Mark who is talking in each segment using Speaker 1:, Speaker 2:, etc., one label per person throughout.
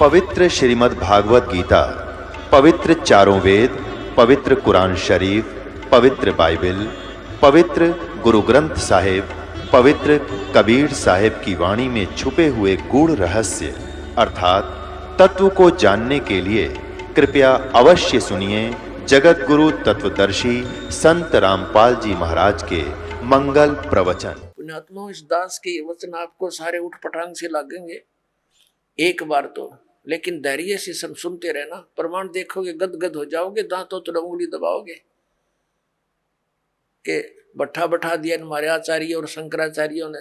Speaker 1: पवित्र श्रीमद् भागवत गीता, पवित्र चारों वेद, पवित्र कुरान शरीफ, पवित्र बाइबल, पवित्र गुरु ग्रंथ साहिब, पवित्र कबीर साहिब की वाणी में छुपे हुए गूढ़ रहस्य अर्थात तत्व को जानने के लिए कृपया अवश्य सुनिए जगत गुरु तत्वदर्शी संत रामपाल जी महाराज के मंगल प्रवचन।
Speaker 2: पुण्यात्मा, इस दास के वचन आपको सारे उठ पटांग से लगेंगे एक बार तो, लेकिन धैर्य से सुनते रहना। प्रमाण देखोगे गदगद हो जाओगे, दांतों तो उंगली दबाओगे कि बैठा बैठा दिया हमारे आचार्य और शंकराचार्यों ने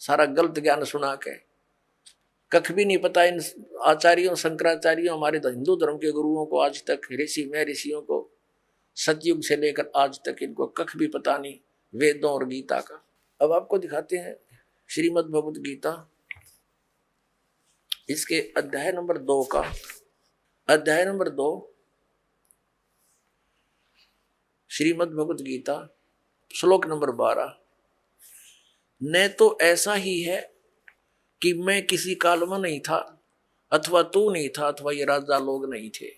Speaker 2: सारा गलत ज्ञान सुना के। कख भी नहीं पता इन आचार्यों शंकराचार्यों, हमारे हिंदू धर्म के गुरुओं को आज तक, ऋषि में ऋषियों को सतयुग से लेकर आज तक इनको कख भी पता नहीं वेदों और गीता का। अब आपको दिखाते हैं श्रीमद् भगवत गीता, इसके अध्याय नंबर 2 का, अध्याय नंबर 2 श्रीमद् भगवत गीता श्लोक नंबर 12। न तो ऐसा ही है कि मैं किसी काल में नहीं था, अथवा तू नहीं था, अथवा ये राजा लोग नहीं थे,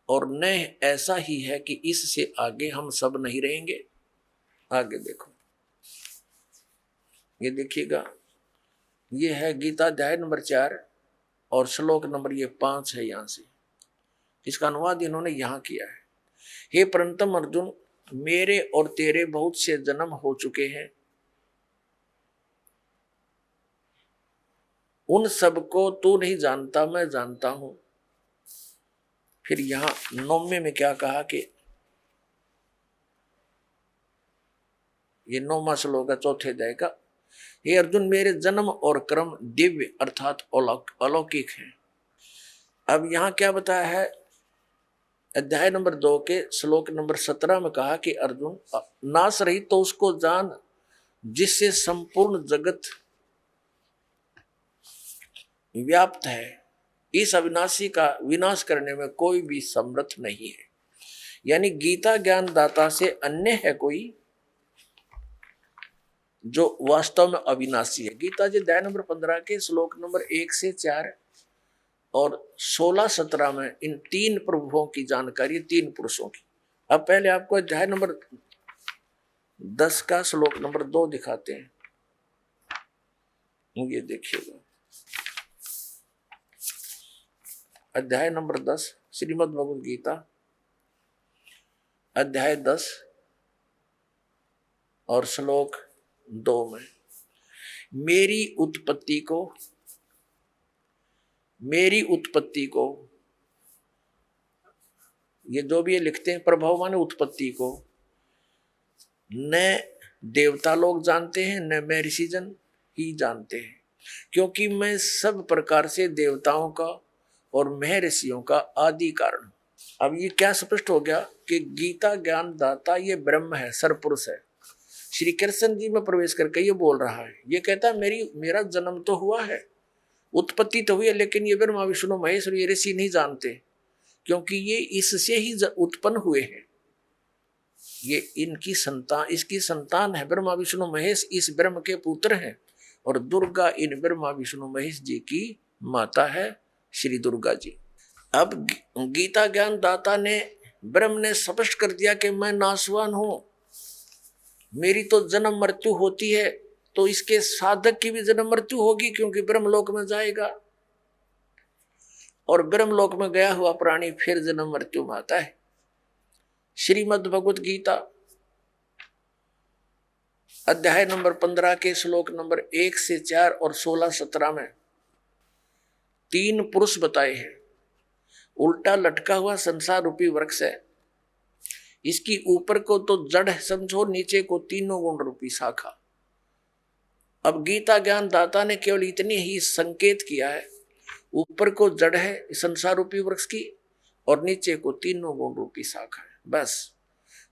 Speaker 2: और न ऐसा ही है कि इससे आगे हम सब नहीं रहेंगे। आगे देखो, ये देखिएगा, ये है गीता अध्याय नंबर 4 और श्लोक नंबर ये 5 है। यहां से इसका अनुवाद इन्होंने यहां किया है। हे परंतम अर्जुन, मेरे और तेरे बहुत से जन्म हो चुके हैं, उन सबको तू नहीं जानता, मैं जानता हूं। फिर यहां 9वें में क्या कहा कि ये 9वां श्लोक है, चौथे अध्याय का। हे अर्जुन, मेरे जन्म और कर्म दिव्य अर्थात अलौकिक है। अब यहां क्या बताया है, अध्याय नंबर 2 के श्लोक नंबर 17 में कहा कि अर्जुन, नाश रहित तो उसको जान जिससे संपूर्ण जगत व्याप्त है। इस अविनाशी का विनाश करने में कोई भी समर्थ नहीं है। यानी गीता ज्ञान दाता से अन्य है कोई जो वास्तव में अविनाशी है। गीता जी अध्याय नंबर 15 के श्लोक नंबर 1 से 4 और 16-17 में इन 3 प्रभुओं की जानकारी, 3 पुरुषों की। अब पहले आपको अध्याय नंबर 10 का श्लोक नंबर 2 दिखाते हैं। ये देखिएगा, अध्याय नंबर 10 श्रीमद् भगवद गीता अध्याय 10 और श्लोक 2 में मेरी उत्पत्ति को, ये जो भी ये लिखते हैं प्रभाव माने उत्पत्ति को, न देवता लोग जानते हैं न मैं ऋषिजन ही जानते हैं, क्योंकि मैं सब प्रकार से देवताओं का और महर्षियों का आदि कारण। अब ये क्या स्पष्ट हो गया कि गीता ज्ञान दाता ये ब्रह्म है, सरपुरुष है। श्री कृष्ण जी में प्रवेश करके ये बोल रहा है, ये कहता है मेरा जन्म तो हुआ है, उत्पत्ति तो हुई है, लेकिन ये ब्रह्मा विष्णु महेश और ये ऋषि नहीं जानते, क्योंकि ये इससे ही उत्पन्न हुए हैं। ये इसकी संतान है। ब्रह्मा विष्णु महेश इस ब्रह्म के पुत्र हैं, और दुर्गा इन ब्रह्मा विष्णु महेश जी की माता है, श्री दुर्गा जी। अब गीता ज्ञान दाता ने, ब्रह्म ने स्पष्ट कर दिया कि मैं नाशवान हूं, मेरी तो जन्म मृत्यु होती है, तो इसके साधक की भी जन्म मृत्यु होगी, क्योंकि ब्रह्मलोक में जाएगा, और ब्रह्मलोक में गया हुआ प्राणी फिर जन्म मृत्यु में आता है। श्रीमद् भगवत गीता अध्याय नंबर 15 के श्लोक नंबर 1 से 4 और 16-17 में 3 पुरुष बताए हैं। उल्टा लटका हुआ संसार रूपी वृक्ष है, इसकी ऊपर को तो जड़ समझो, नीचे को 3 गुण रूपी शाखा। अब गीता ज्ञान दाता ने केवल इतनी ही संकेत किया है, ऊपर को जड़ है संसार रूपी वृक्ष की, और नीचे को 3 गुण रूपी शाखा है। बस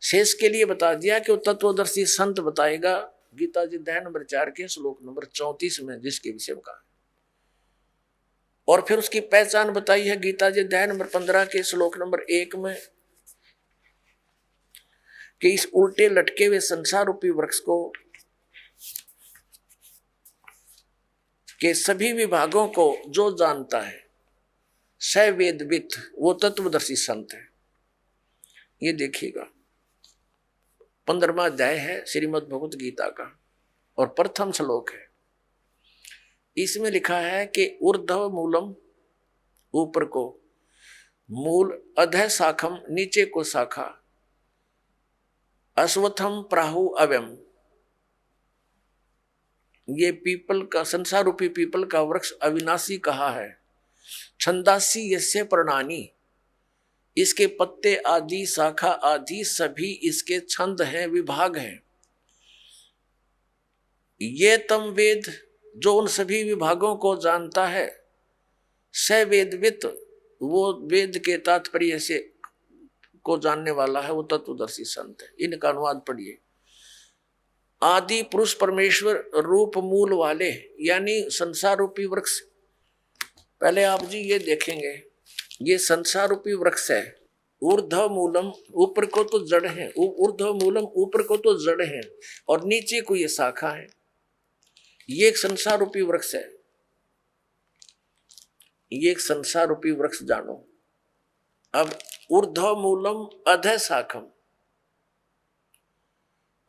Speaker 2: शेष के लिए बता दिया कि वो तत्वदर्शी संत बताएगा। गीता जी अध्याय नंबर 4 के श्लोक नंबर 34 में जिसके विषय में कहा, और फिर उसकी पहचान बताई है गीता जी अध्याय नंबर 15 के श्लोक नंबर 1 में, कि इस उल्टे लटके हुए संसार रूपी वृक्ष को कि सभी विभागों को जो जानता है स वेदवित, वो तत्वदर्शी संत है। ये देखिएगा 15वां अध्याय है श्रीमद् भगवत गीता का और प्रथम श्लोक है। इसमें लिखा है कि ऊर्ध्व मूलम, ऊपर को मूल, अधः शाखम, नीचे को शाखा, अश्वत्थम प्राहु अव्यम। ये पीपल का, संसार रूपी पीपल का वृक्ष अविनाशी कहा है। छंदासी यस्य पर्णानि, इसके पत्ते आदि, शाखा आदि सभी इसके छंद हैं, विभाग हैं। ये तम वेद, जो उन सभी विभागों को जानता है, स वेदवित, वो वेद के तात्पर्य से को जानने वाला है, वो तत्वदर्शी संत है। इनका अनुवाद पढ़िए। आदि पुरुष परमेश्वर रूप मूल वाले, यानी संसार रूपी वृक्ष। पहले आप जी ये देखेंगे, ये संसार रूपी वृक्ष है। ऊर्ध्व मूलम, ऊपर को तो जड़ है, ऊर्ध्व मूलम, ऊपर को तो जड़ है और नीचे को ये शाखा है। ये एक संसार रूपी वृक्ष है। ये एक संसार रूपी वृक्ष जानो। अब ऊर्ध्व मूलम अधः शाखम,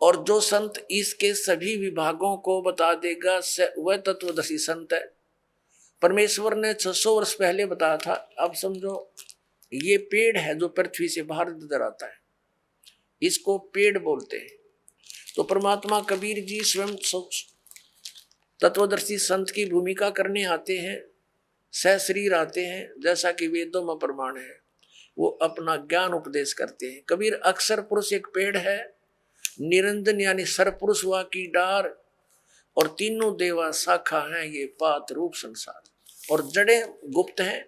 Speaker 2: और जो संत इसके सभी विभागों को बता देगा वह तत्वदर्शी संत है। परमेश्वर ने 600 वर्ष पहले बताया था। अब समझो ये पेड़ है जो पृथ्वी से बाहर नजर आता है, इसको पेड़ बोलते हैं। तो परमात्मा कबीर जी स्वयं तत्वदर्शी संत की भूमिका करने आते हैं, सहशरीर आते हैं, जैसा कि वेदों में प्रमाण है। वो अपना ज्ञान उपदेश करते हैं। कबीर अक्षर पुरुष एक पेड़ है, निरंजन यानी सरपुरुष हुआ की डार, और तीनों देवा शाखा हैं, ये पात रूप संसार, और जड़े गुप्त हैं,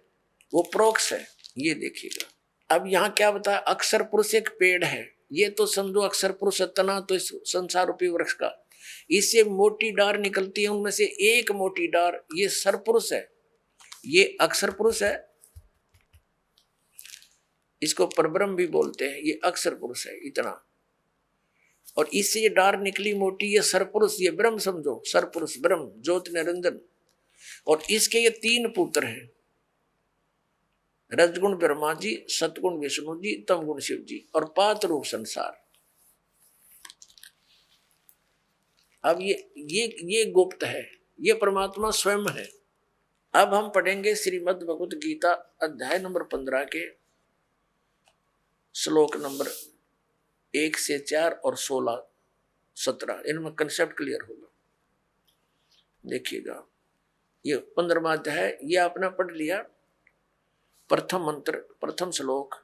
Speaker 2: वो प्रोक्ष है। ये देखिएगा। अब यहाँ क्या बताया, अक्षर पुरुष एक पेड़ है। ये तो समझो अक्षर पुरुष तना तो इस संसार रूपी वृक्ष का, इससे मोटी डार निकलती है, उनमें से एक मोटी डार ये सरपुरुष है, ये अक्षर पुरुष है। इसको परब्रह्म भी बोलते हैं। ये अक्षर पुरुष है इतना, और इससे ये डार निकली मोटी, ये सरपुरुष, ये ब्रह्म समझो, सरपुरुष ब्रह्म ज्योति निरंजन। और इसके ये 3 पुत्र हैं, रजगुण ब्रह्मा जी, सतगुण विष्णु जी, तमगुण शिव जी, और पात रूप संसार। अब ये गुप्त है, ये परमात्मा स्वयं है। अब हम पढ़ेंगे श्रीमद् भगवत गीता अध्याय नंबर 15 के श्लोक नंबर 1 से 4 और 16, 17। इनमें कंसेप्ट क्लियर होगा। देखिएगा, ये 15वां अध्याय, ये आपने पढ़ लिया। प्रथम मंत्र, प्रथम श्लोक,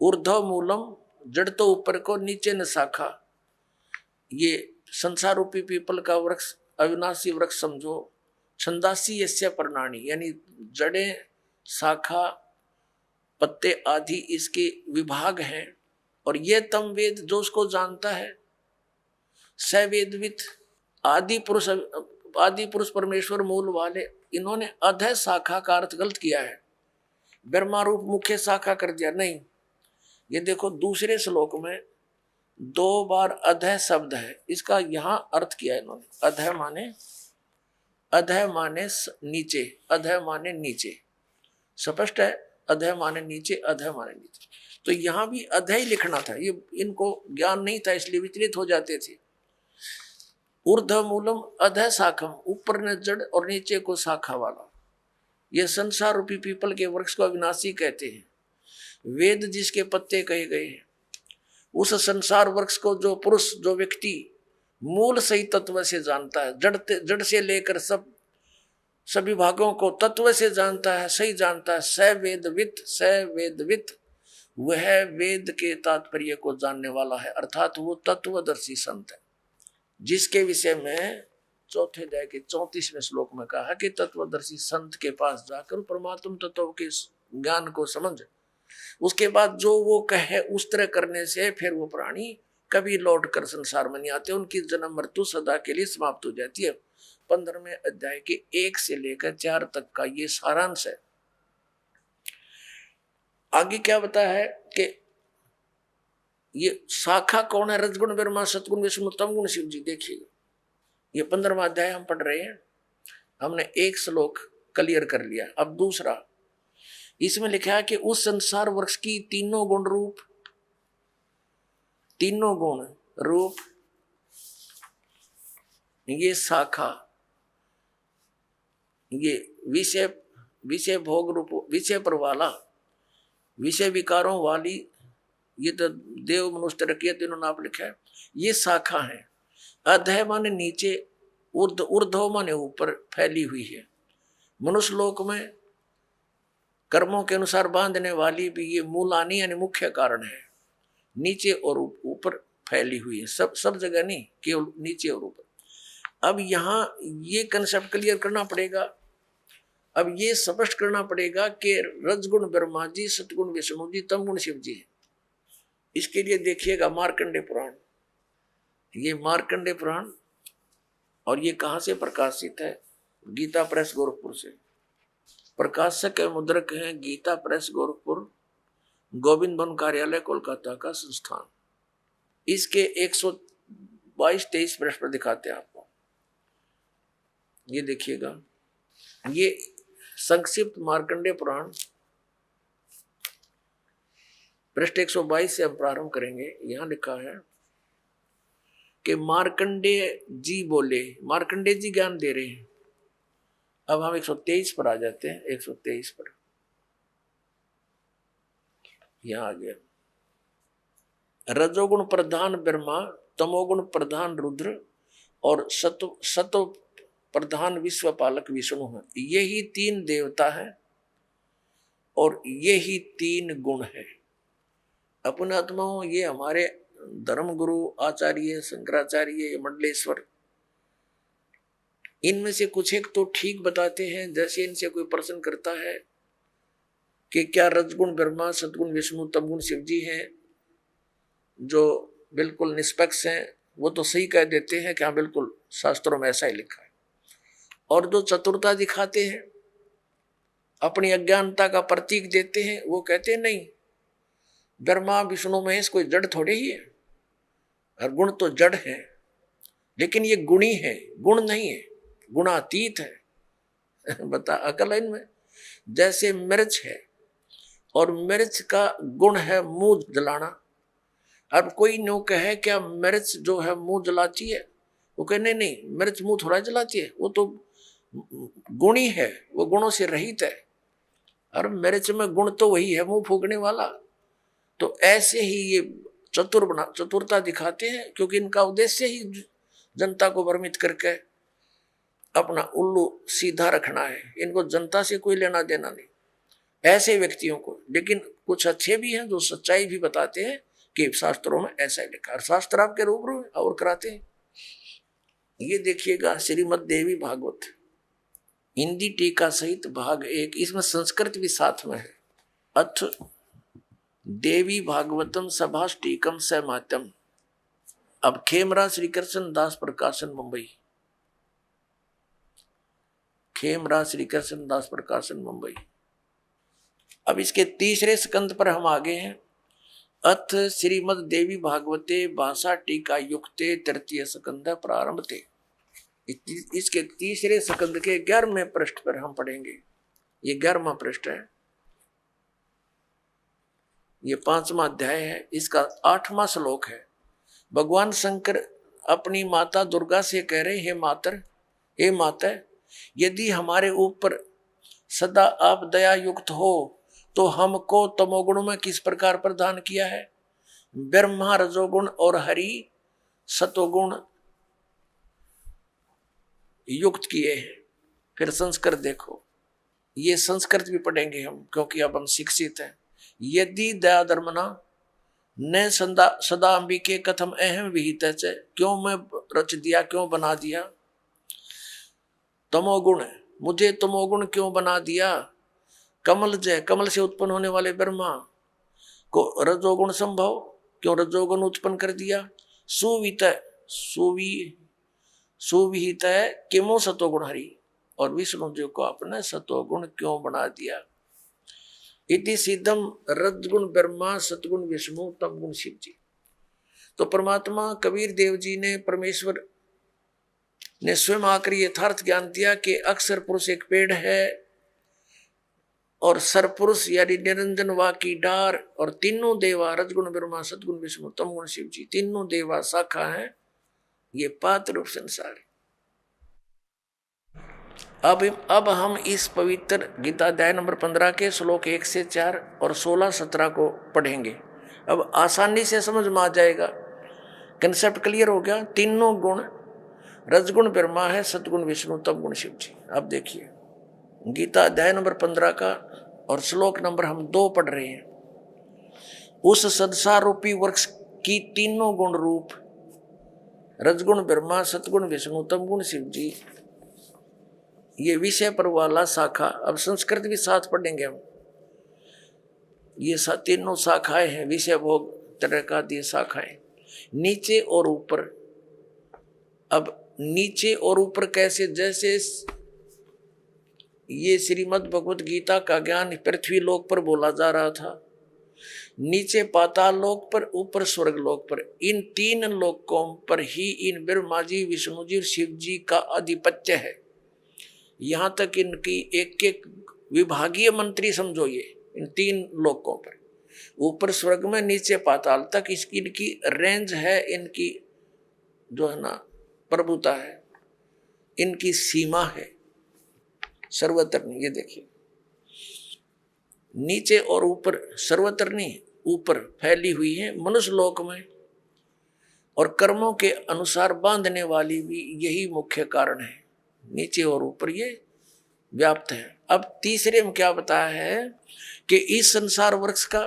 Speaker 2: ऊर्ध्व मूलम, जड़ तो ऊपर को, नीचे न शाखा। ये संसार रूपी पीपल का वृक्ष, अविनाशी वृक्ष समझो। छंदासी यस्य पर्णानि, यानी जड़े, शाखा, पत्ते आदि इसके विभाग हैं। और ये तम वेद, जो उसको जानता है, स वेदवित, आदि पुरुष परमेश्वर मूल वाले। इन्होंने अधः शाखा का अर्थ गलत किया है, ब्रह्मा रूप मुख्य शाखा कर दिया। नहीं, ये देखो दूसरे श्लोक में 2 बार अधः शब्द है, इसका यहां अर्थ किया इन्होंने। अधः माने नीचे, अधः माने नीचे, स्पष्ट है। अधः माने नीचे, अधः माने नीचे। तो यहां भी अधः ही लिखना था, ये इनको ज्ञान नहीं था, इसलिए विचलित हो जाते थे। ऊर्ध्व मूलम अधः शाखम, ऊपर ने जड़ और नीचे को शाखा वाला। यह संसार रूपी पीपल के वृक्ष को अविनाशी कहते हैं। वेद जिसके पत्ते कहे गए हैं, उस संसार वृक्ष को जो पुरुष, जो व्यक्ति मूल सही तत्व से जानता है, जड़ से लेकर सभी भागों को तत्व से जानता है, सही जानता है, स वेदवित, वह वेद के तात्पर्य को जानने वाला है, अर्थात वो तत्वदर्शी संत है। जिसके विषय में चौथे अध्याय के 34वें श्लोक में कहा है कि तत्वदर्शी संत के पास जाकर परमात्म तत्व के ज्ञान को समझ, उसके बाद जो वो कहे उस तरह करने से फिर वो प्राणी कभी लौट कर संसार में नहीं आते, उनकी जन्म मृत्यु सदा के लिए समाप्त हो जाती है। 15वें अध्याय के 1 से लेकर 4 तक का ये सारांश है। आगे क्या बताया है कि ये शाखा कौन है, रजगुण ब्रह्मा, सतगुण विष्णु, तमगुण शिव जी। देखिए ये 15वां अध्याय हम पढ़ रहे हैं। हमने एक श्लोक क्लियर कर लिया। अब दूसरा, इसमें लिखा है कि उस संसार वृक्ष की तीनों गुण रूप, तीनों गुण रूप ये शाखा, ये विषय विषय भोग रूप, विषय पर वाला, विषय विकारों वाली, ये तो देव मनुष्य रखिए तीनों नाम लिखा है, ये शाखा है। अधः माने नीचे, ऊर्ध्व माने ऊपर फैली हुई है। मनुष्य लोक में कर्मों के अनुसार बांधने वाली भी ये मूलानी यानी मुख्य कारण है, नीचे और ऊपर फैली हुई है, सब जगह नहीं, केवल नीचे और ऊपर। अब यहाँ ये कंसेप्ट क्लियर करना पड़ेगा। अब ये स्पष्ट करना पड़ेगा कि रजगुण ब्रह्मा जी, सतगुण विष्णु जी, तमगुण शिव जी है। इसके लिए देखिएगा मार्कंडेय पुराण, ये मार्कंडेय पुराण, और ये कहाँ से प्रकाशित है? गीता प्रेस गोरखपुर से। प्रकाशक है, मुद्रक है गीता प्रेस गोरखपुर, गोविंद भवन कार्यालय कोलकाता का संस्थान। इसके 122-23 पृष्ठ पर दिखाते हैं आपको। ये देखिएगा, ये संक्षिप्त मार्कंडेय पुराण पृष्ठ 122 से हम प्रारंभ करेंगे। यहां लिखा है कि मार्कंडेय जी बोले, मार्कंडेय जी ज्ञान दे रहे हैं। अब हम 123 पर आ जाते हैं। 123 पर यहां आ गया, रजोगुण प्रधान ब्रह्मा, तमोगुण प्रधान रुद्र और सत्व प्रधान विश्व पालक विष्णु है। यही 3 देवता है और यही 3 गुण है। अपने आत्माओं, ये हमारे धर्म गुरु आचार्य शंकराचार्य मंडलेश्वर, इनमें से कुछ एक तो ठीक बताते हैं। जैसे इनसे कोई प्रश्न करता है कि क्या रजगुण ब्रह्मा, सतगुण विष्णु, तमगुण शिव जी हैं, जो बिल्कुल निष्पक्ष हैं, वो तो सही कह देते हैं कि हाँ बिल्कुल शास्त्रों में ऐसा ही लिखा है। और जो चतुरता दिखाते हैं, अपनी अज्ञानता का प्रतीक देते हैं, वो कहते हैं नहीं, ब्रह्मा विष्णु महेश कोई जड़ थोड़े ही है, और गुण तो जड़ है, लेकिन ये गुणी है, गुण नहीं है, गुणातीत है। बता अकल है इनमें। जैसे मिर्च है और मिर्च का गुण है मुंह जलाना। अब कोई नो कहे क्या मिर्च जो है मुंह जलाती है? वो कहे नहीं नहीं, मिर्च मुंह थोड़ा जलाती है, वो तो गुणी है, वो गुणों से रहित है। और मिर्च में गुण तो वही है, मुंह फूकने वाला। तो ऐसे ही ये चतुरता दिखाते हैं, क्योंकि इनका उद्देश्य ही जनता को भ्रमित करके अपना उल्लू सीधा रखना है। इनको जनता से कोई लेना देना नहीं, ऐसे व्यक्तियों को। लेकिन कुछ अच्छे भी हैं जो सच्चाई भी बताते हैं कि शास्त्रों में ऐसा ही लिखा है, शास्त्र आपके रूबरू और कराते हैं। ये देखिएगा श्रीमद् देवी भागवत हिंदी टीका सहित भाग 1, इसमें संस्कृत भी साथ में है। अथ देवी भागवतम सभाष टीकम सहमात्यम। अब खेमरा श्री कृष्ण दास प्रकाशन मुंबई, खेमरा श्री कृष्ण दास प्रकाशन मुंबई। अब इसके तीसरे स्कंद पर हम आगे हैं। अथ श्रीमद् देवी भागवते भाषा टीका युक्ते तृतीय स्कंद प्रारंभ थे। इसके तीसरे स्कंद के 11वें पृष्ठ पर हम पढ़ेंगे। ये 11वां पृष्ठ है, ये 5वां अध्याय है, इसका 8वां श्लोक है। भगवान शंकर अपनी माता दुर्गा से कह रहे, हे मातर, हे माता, यदि हमारे ऊपर सदा आप दया युक्त हो तो हमको तमोगुण में किस प्रकार प्रदान किया है? ब्रह्मा रजोगुण और हरि सतोगुण युक्त किए हैं। फिर संस्कृत देखो, ये संस्कृत भी पढ़ेंगे हम, क्योंकि अब हम शिक्षित हैं। यदि दया धर्मना न सदा अंबिके कथम अहम विहित, क्यों मैं रच दिया, क्यों बना दिया? तमोगुण, मुझे तमोगुण क्यों बना दिया? कमल जय, कमल से उत्पन्न होने वाले ब्रह्मा को रजोगुण संभव, क्यों रजोगुण उत्पन्न कर दिया? सुवित सुविहित किमो सतोगुण हरि, और विष्णु जी को आपने सतोगुण क्यों बना दिया? इति सिद्धम रजगुण ब्रह्मा सतगुण विष्णु तमगुण शिव जी। तो परमात्मा कबीर देव जी ने, परमेश्वर ने स्वयं आकर यथार्थ ज्ञान दिया कि अक्षर पुरुष एक पेड़ है और सरपुरुष यानी निरंजन वा की डार और तीनों देवा रजगुण ब्रह्मा सदगुण विष्णु तमगुण शिव जी, तीनों देवा शाखा है, ये पात रूप संसार है। अब हम इस पवित्र गीता अध्याय नंबर 15 के श्लोक 1 से 4 और 16-17 को पढ़ेंगे। अब आसानी से समझ में आ जाएगा, कंसेप्ट क्लियर हो गया। तीनों गुण रजगुण ब्रह्मा है, सदगुण विष्णु तमगुण शिव जी। अब देखिए गीता अध्याय नंबर 15 का और श्लोक नंबर हम 2 पढ़ रहे हैं। उस संसार रूपी वृक्ष की तीनों गुण रूप रजगुण ब्रह्मा सतगुण विष्णु तमगुण शिव जी, ये विषय पर वाला शाखा। अब संस्कृत भी साथ पढ़ेंगे हम। ये तीनों शाखाएं हैं, विषय भोग तरह का ये शाखाएं, नीचे और ऊपर। अब नीचे और ऊपर कैसे? जैसे ये श्रीमद् भगवत गीता का ज्ञान पृथ्वी लोक पर बोला जा रहा था, नीचे पाताल लोक पर, ऊपर स्वर्ग लोक पर। इन 3 लोकों पर ही इन ब्रह्मा जी विष्णु जी और शिव जी का आधिपत्य है। यहां तक इनकी एक एक विभागीय मंत्री समझो, ये इन 3 लोकों पर, ऊपर स्वर्ग में नीचे पाताल तक इसकी इनकी रेंज है, इनकी जो है ना प्रभुता है, इनकी सीमा है सर्वत्र नहीं। ये देखिए नीचे और ऊपर, सर्वत्र नहीं, ऊपर फैली हुई है मनुष्य लोक में, और कर्मों के अनुसार बांधने वाली भी यही मुख्य कारण है। नीचे और ऊपर ये व्याप्त है। अब तीसरे में क्या बताया है कि इस संसार वृक्ष का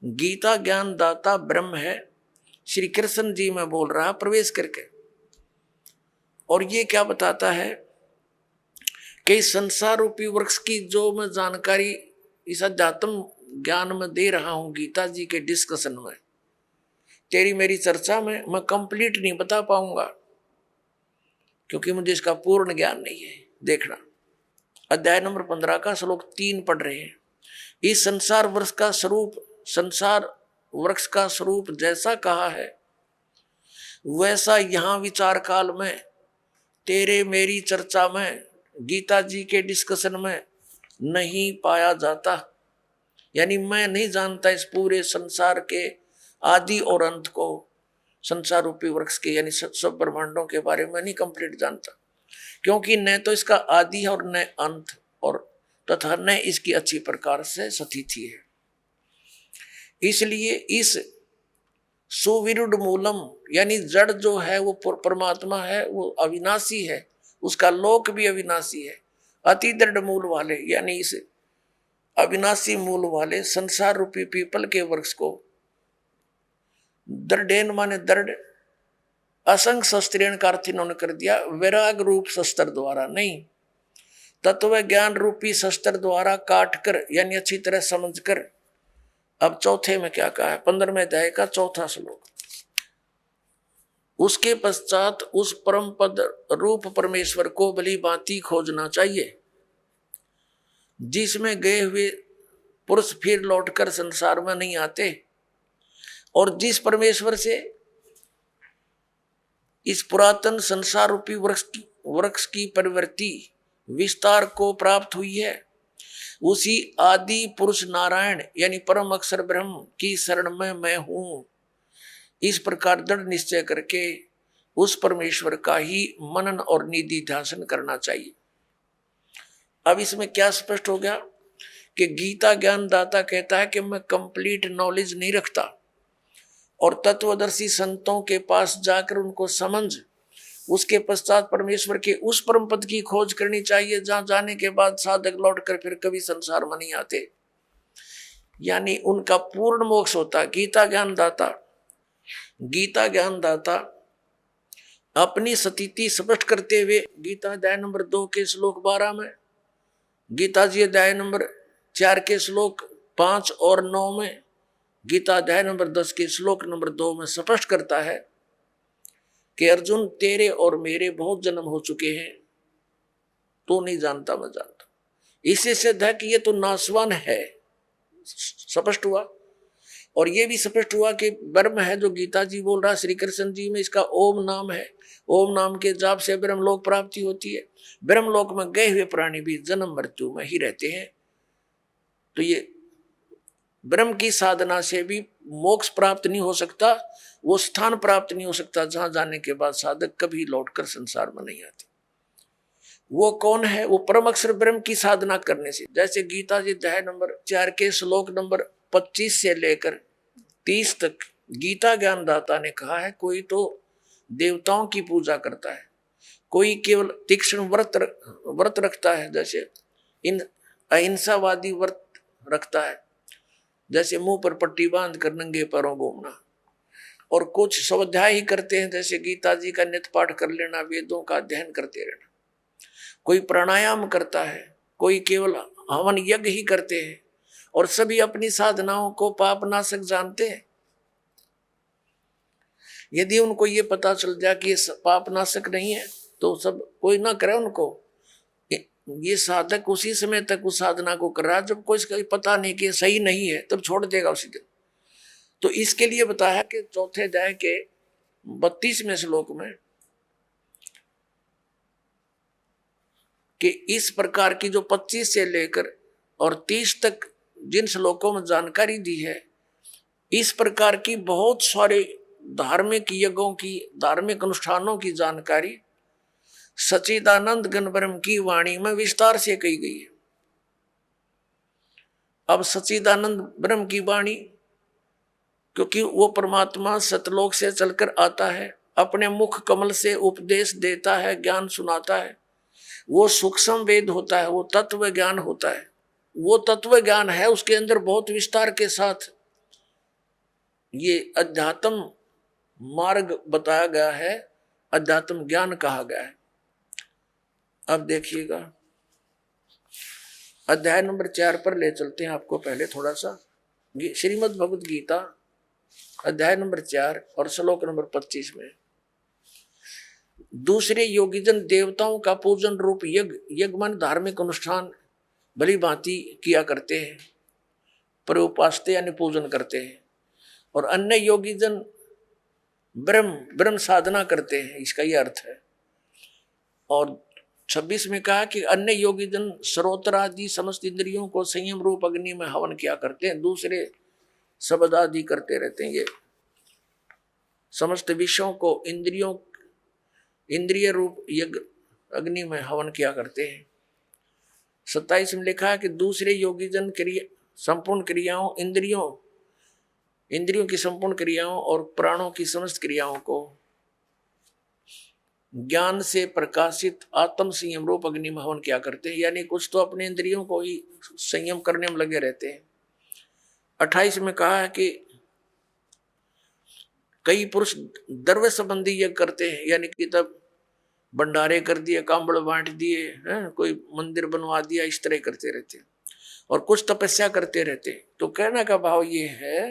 Speaker 2: गीता ज्ञान दाता ब्रह्म है, श्री कृष्ण जी में बोल रहा प्रवेश करके। और ये क्या बताता है कि संसार रूपी वृक्ष की जो मैं जानकारी इस अध्यात्म ज्ञान में दे रहा हूं गीता जी के डिस्कशन में, तेरी मेरी चर्चा में मैं कंप्लीट नहीं बता पाऊंगा, क्योंकि मुझे इसका पूर्ण ज्ञान नहीं है। देखना अध्याय नंबर 15 का श्लोक 3 पढ़ रहे हैं। इस संसार वृक्ष का स्वरूप, संसार वृक्ष का स्वरूप जैसा कहा है वैसा यहां विचार काल में तेरे मेरी चर्चा में गीता जी के डिस्कशन में नहीं पाया जाता। यानी मैं नहीं जानता इस पूरे संसार के आदि और अंत को, संसार रूपी वृक्ष के यानी सब ब्रह्मांडों के बारे में नहीं कंप्लीट जानता, क्योंकि न तो इसका आदि और न अंत, और तथा न इसकी अच्छी प्रकार से स्थिति है। इसलिए इस सुविरुद्ध मूलम यानी जड़ जो है वो परमात्मा है, वो अविनाशी है, उसका लोक भी अविनाशी है। अति दृढ़ मूल वाले यानी इस अविनाशी मूल वाले संसार रूपी पीपल के वृक्ष को दृढ़ माने दृढ़, असंग शस्त्रेण का अर्थ इन्होंने कर दिया वैराग रूप शस्त्र द्वारा नहीं, तत्व ज्ञान रूपी शस्त्र द्वारा काट कर यानी अच्छी तरह समझ कर। अब चौथे में क्या कहा है, 15वें अध्याय का 4था श्लोक। उसके पश्चात उस परम पद रूप परमेश्वर को भली भांति खोजना चाहिए, जिसमें गए हुए पुरुष फिर लौटकर संसार में नहीं आते, और जिस परमेश्वर से इस पुरातन संसार रूपी वृक्ष की प्रवृत्ति विस्तार को प्राप्त हुई है, उसी आदि पुरुष नारायण यानी परम अक्षर ब्रह्म की शरण में मैं हूं। इस प्रकार दृढ़ निश्चय करके उस परमेश्वर का ही मनन और निधि ध्यान करना चाहिए। अब इसमें क्या स्पष्ट हो गया कि गीता ज्ञान दाता कहता है कि मैं कंप्लीट नॉलेज नहीं रखता, और तत्वदर्शी संतों के पास जाकर उनको समझ, उसके पश्चात परमेश्वर के उस परम पद की खोज करनी चाहिए, जहां जाने के बाद साधक लौट कर फिर कभी संसार में नहीं आते, यानी उनका पूर्ण मोक्ष होता। गीता ज्ञान दाता अपनी स्थिति स्पष्ट करते हुए गीता अध्याय नंबर 2 के श्लोक 12 में, गीता जी अध्याय नंबर 4 के श्लोक 5 और 9 में, गीता अध्याय नंबर 10 के श्लोक नंबर 2 में स्पष्ट करता है कि अर्जुन तेरे और मेरे बहुत जन्म हो चुके हैं, तो नहीं जानता मैं जानता। इससे सिद्ध है कि ये तो नासवान है, स्पष्ट हुआ। और ये भी स्पष्ट हुआ कि ब्रह्म है जो गीता जी बोल रहा, श्री कृष्ण जी में इसका ओम नाम है। ओम नाम के जाप से ब्रह्मलोक प्राप्ति होती है। ब्रह्मलोक में गए हुए प्राणी भी जन्म मृत्यु में ही रहते हैं। तो ये ब्रह्म की साधना से भी मोक्ष प्राप्त नहीं हो सकता, वो स्थान प्राप्त नहीं हो सकता जहां जाने के बाद साधक कभी लौटकर संसार में नहीं आते। वो कौन है? वो परम अक्षर ब्रह्म की साधना करने से। जैसे गीता जी अध्याय नंबर 4 के श्लोक नंबर 25 से लेकर 30 तक गीता ज्ञानदाता ने कहा है, कोई तो देवताओं की पूजा करता है, कोई केवल तीक्ष्ण व्रत रखता है, जैसे इन अहिंसावादी व्रत रखता है, जैसे मुंह पर पट्टी बांध कर नंगे पैरों घूमना, और कुछ स्वाध्याय ही करते हैं, जैसे गीता जी का नित्य पाठ कर लेना, वेदों का अध्ययन करते रहना। कोई प्राणायाम करता है, कोई केवल हवन यज्ञ ही करते हैं, और सभी अपनी साधनाओं को पाप नाशक जानते हैं। यदि उनको ये पता चल जाए कि ये पाप नाशक नहीं है तो सब कोई ना करे उनको। ये साधक उसी समय तक उस साधना को कर रहा है जब कोई इसका पता नहीं कि सही नहीं है, तब छोड़ देगा उसी दिन। तो इसके लिए बताया कि चौथे अध्याय के 32वें श्लोक में कि इस प्रकार की जो 25 से लेकर और 30 तक जिन श्लोकों में जानकारी दी है, इस प्रकार की बहुत सारे धार्मिक यज्ञों की, धार्मिक अनुष्ठानों की जानकारी सच्चिदानंद घन ब्रह्म की वाणी में विस्तार से कही गई है। अब सच्चिदानंद ब्रह्म की वाणी, क्योंकि वो परमात्मा सतलोक से चलकर आता है, अपने मुख कमल से उपदेश देता है, ज्ञान सुनाता है, वो सूक्ष्म वेद होता है, वो तत्व ज्ञान होता है। वो तत्व ज्ञान है, उसके अंदर बहुत विस्तार के साथ ये अध्यात्म मार्ग बताया गया है, अध्यात्म ज्ञान कहा गया है। अब देखिएगा अध्याय नंबर 4 पर ले चलते हैं आपको। पहले थोड़ा सा श्रीमद् भगवद गीता अध्याय नंबर 4 और श्लोक नंबर 25 में, दूसरे योगीजन देवताओं का पूजन रूप यज्ञ मन धार्मिक अनुष्ठान भली भांति किया करते हैं, प्रउपासते यानी पूजन करते हैं, और अन्य योगीजन ब्रह्म साधना करते हैं, इसका यह अर्थ है। और 26 में कहा कि अन्य योगीजन श्रोत्र आदि समस्त इंद्रियों को संयम रूप अग्नि में हवन किया करते हैं, दूसरे शब्द आदि करते रहते हैं। ये समस्त विषयों को इंद्रिय रूप यज्ञ अग्नि में हवन किया करते हैं। 27 में लिखा है कि दूसरे योगीजन संपूर्ण क्रियाओं, इंद्रियों की संपूर्ण क्रियाओं और प्राणों की समस्त क्रियाओं को ज्ञान से प्रकाशित आत्म संयम रूप अग्नि में हवन किया करते हैं, यानी कुछ तो अपने इंद्रियों को ही संयम करने में लगे रहते हैं। 28 में कहा है कि कई पुरुष द्रव्य संबंधी यज्ञ करते हैं, यानी कि तब भंडारे कर दिए, कांबड़ बांट दिए, कोई मंदिर बनवा दिया, इस तरह करते रहते हैं, और कुछ तपस्या करते रहते हैं। तो कहने का भाव ये है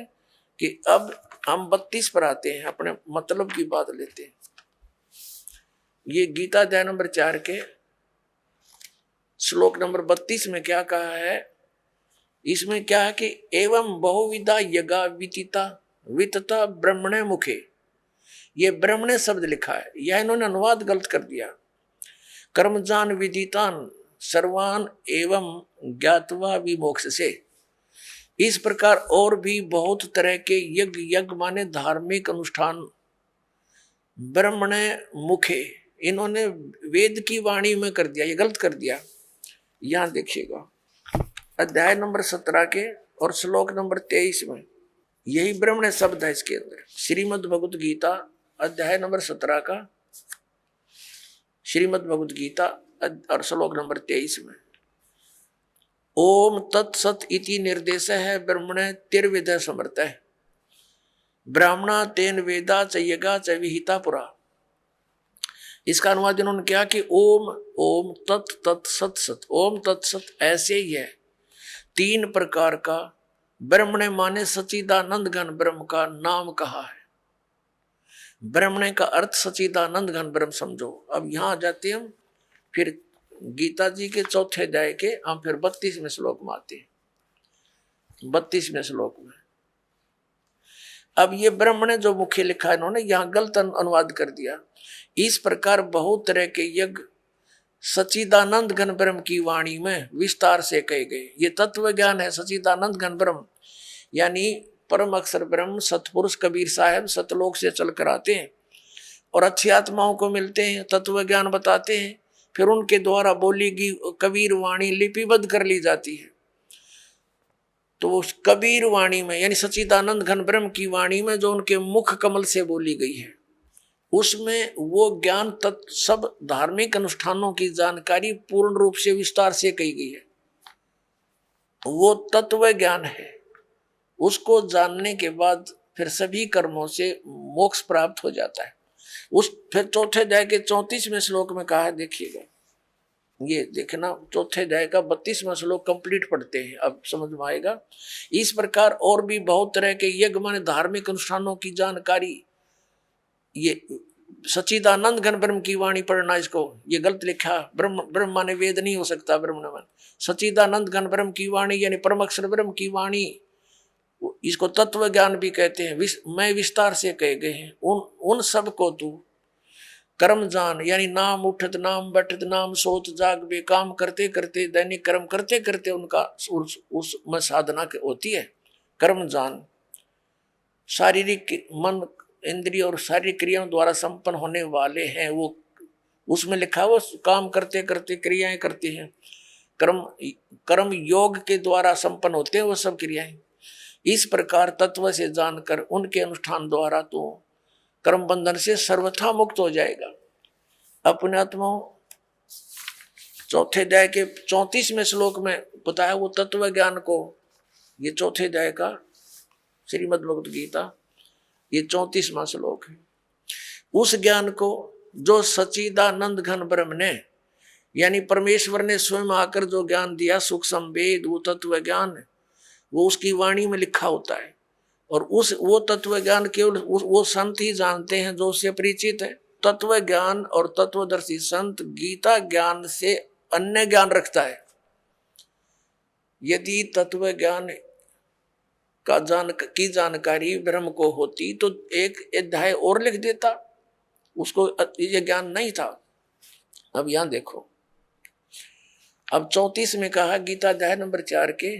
Speaker 2: कि अब हम 32 पर आते हैं, अपने मतलब की बात लेते हैं। ये गीता अध्याय नंबर 4 के श्लोक नंबर 32 में क्या कहा है? इसमें क्या है कि एवं बहुविधा यज्ञा वितता ब्रह्मणे मुखे, ये ब्रह्मणे शब्द लिखा है, यह इन्होंने अनुवाद गलत कर दिया। कर्मजान विदितान सर्वान एवं ज्ञातवा विमोक्ष से, इस प्रकार और भी बहुत तरह के यज्ञ माने धार्मिक अनुष्ठान ब्रह्मणे मुखे, इन्होंने वेद की वाणी में कर दिया, ये गलत कर दिया। यहां देखिएगा अध्याय नंबर 17 के और श्लोक नंबर 23 में यही ब्रह्मणे शब्द है इसके अंदर। श्रीमद् भगवद गीता अध्याय नंबर 17 का श्रीमद् भगवद गीता और श्लोक नंबर 23 में ओम तत्सत इति निर्देश है ब्रह्मणे तिर्विद समर्थ है ब्राह्मणा तेन वेदा च यज्ञा च विहिता पुरा। इसका अनुवाद इन्होंने क्या कि ओम तत् तत् सत सत, ओम तत्सत ऐसे ही है। 3 प्रकार का ब्रह्मणे माने सच्चिदानंद घन ब्रह्म का नाम कहा है। ब्रह्मणे का अर्थ सच्चिदानंद घन ब्रह्म समझो। अब यहां आ जाते हम फिर गीता जी के चौथे अध्याय के, हम फिर 32वें श्लोक में आते हैं। 32वें श्लोक में अब ये ब्रह्म ने जो मुख्य लिखा इन्होंने यहाँ गलत अनुवाद कर दिया। इस प्रकार बहुत तरह के यज्ञ सच्चिदानंद घन ब्रह्म की वाणी में विस्तार से कहे गए। ये तत्व ज्ञान है सच्चिदानंद घन ब्रह्म, यानी परम अक्षर ब्रह्म सतपुरुष कबीर साहब सतलोक से चल कर आते हैं और अच्छी आत्माओं को मिलते हैं, तत्व ज्ञान बताते हैं, फिर उनके द्वारा बोली गई कबीर वाणी लिपिबद्ध कर ली जाती है। तो उस कबीर वाणी में यानी सच्चिदानंद घन ब्रह्म की वाणी में जो उनके मुख कमल से बोली गई है, उसमें वो ज्ञान तत्व सब धार्मिक अनुष्ठानों की जानकारी पूर्ण रूप से विस्तार से कही गई है। वो तत्व ज्ञान है, उसको जानने के बाद फिर सभी कर्मों से मोक्ष प्राप्त हो जाता है। उस फिर चौथे अध्याय के 34वें श्लोक में कहा है, देखिएगा ये देखना, चौथे अध्याय का 32वां श्लोक कंप्लीट पढ़ते हैं, अब समझ में आएगा। इस प्रकार और भी बहुत तरह के यज्ञ माने धार्मिक अनुष्ठानों की जानकारी, ये सच्चिदानंद घन ब्रह्म की वाणी पढ़ना, इसको ये गलत लिखा, ब्रह्म माने वेद नहीं हो सकता, ब्रह्म न माने सच्चिदानंद घन ब्रह्म की वाणी यानी परम अक्षर ब्रह्म की वाणी, इसको तत्व ज्ञान भी कहते हैं। मैं विस्तार से कहे गए हैं। उन सब को तू कर्म जान, यानी नाम उठत नाम बैठत नाम सोत जाग बे, काम करते करते दैनिक कर्म करते करते उनका उसमें साधना होती है। कर्म जान शारीरिक मन इंद्रिय और शारीरिक क्रियाओं द्वारा संपन्न होने वाले हैं, वो उसमें लिखा वो काम करते करते क्रियाएं करते हैं। कर्म योग के द्वारा संपन्न होते हैं वो सब क्रियाएं। इस प्रकार तत्व से जानकर उनके अनुष्ठान द्वारा तो कर्म बंधन से सर्वथा मुक्त हो जाएगा। अपने आत्माओं चौथे अध्याय के 34वें श्लोक में बताया वो तत्व ज्ञान को, ये चौथे अध्याय का श्रीमद् भगवत गीता, ये 34वां श्लोक है। उस ज्ञान को जो सच्चिदानंद घन ब्रह्म ने यानी परमेश्वर ने स्वयं आकर जो ज्ञान दिया, सुख संवेद, वो तत्व ज्ञान वो उसकी वाणी में लिखा होता है। और वो तत्व ज्ञान केवल वो संत ही जानते हैं जो उससे परिचित है। तत्व ज्ञान और तत्वदर्शी संत गीता ज्ञान से अन्य ज्ञान रखता है। यदि तत्व ज्ञान की जानकारी ब्रह्म को होती तो एक अध्याय और लिख देता, उसको ये ज्ञान नहीं था। अब यहां देखो, अब 34 में कहा, गीता अध्याय नंबर 4 के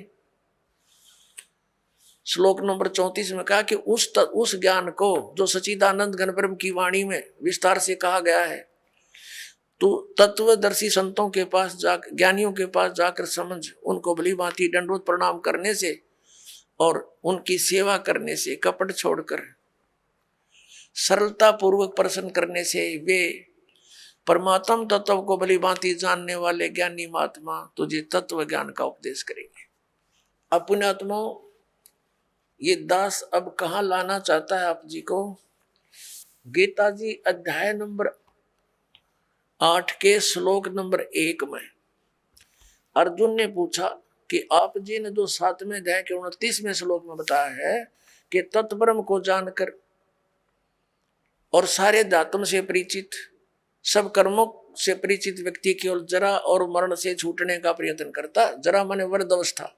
Speaker 2: श्लोक नंबर 34 में कहा कि उस ज्ञान को जो सच्चिदानंद घन ब्रह्म की वाणी में विस्तार से कहा गया है, तो तत्वदर्शी संतों के पास ज्ञानियों के पास जाकर समझ, उनको भली भांति दंडवत प्रणाम करने से और उनकी सेवा करने से, कपट छोड़कर सरलता पूर्वक प्रसन्न करने से वे परमात्म तत्व को भली भांति जानने वाले ज्ञानी महात्मा तुझे तत्व ज्ञान का उपदेश करेंगे। अपने आत्माओं, ये दास अब कहाँ लाना चाहता है आप जी को? गीता जी अध्याय नंबर 8 के श्लोक नंबर 1 में अर्जुन ने पूछा कि आप जी ने जो 7वें अध्याय के 29वें श्लोक में बताया है कि तत्ब्रह्म को जानकर और सारे धातुओं से परिचित, सब कर्मों से परिचित व्यक्ति केवल जरा और मरण से छूटने का प्रयत्न करता। जरा माने वृद्ध अवस्था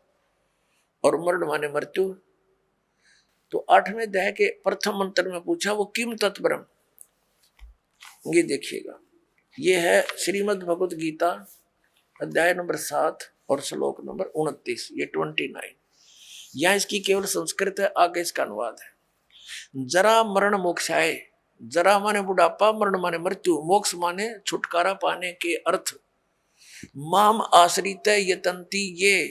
Speaker 2: और मरण माने मृत्यु। तो 8वें अध्याय के प्रथम मंत्र में पूछा वो किम तत्ब्रह्म, ये देखिएगा, ये है श्रीमद् भगवत गीता अध्याय नंबर 7 और श्लोक नंबर 29, ये 29। यहाँ इसकी केवल संस्कृत है, आगे इसका अनुवाद है। जरा मरण मोक्षाय, जरा माने बुढ़ापा, मरण माने मृत्यु, मोक्ष माने छुटकारा पाने के अर्थ। माम आश्रित यतंती ये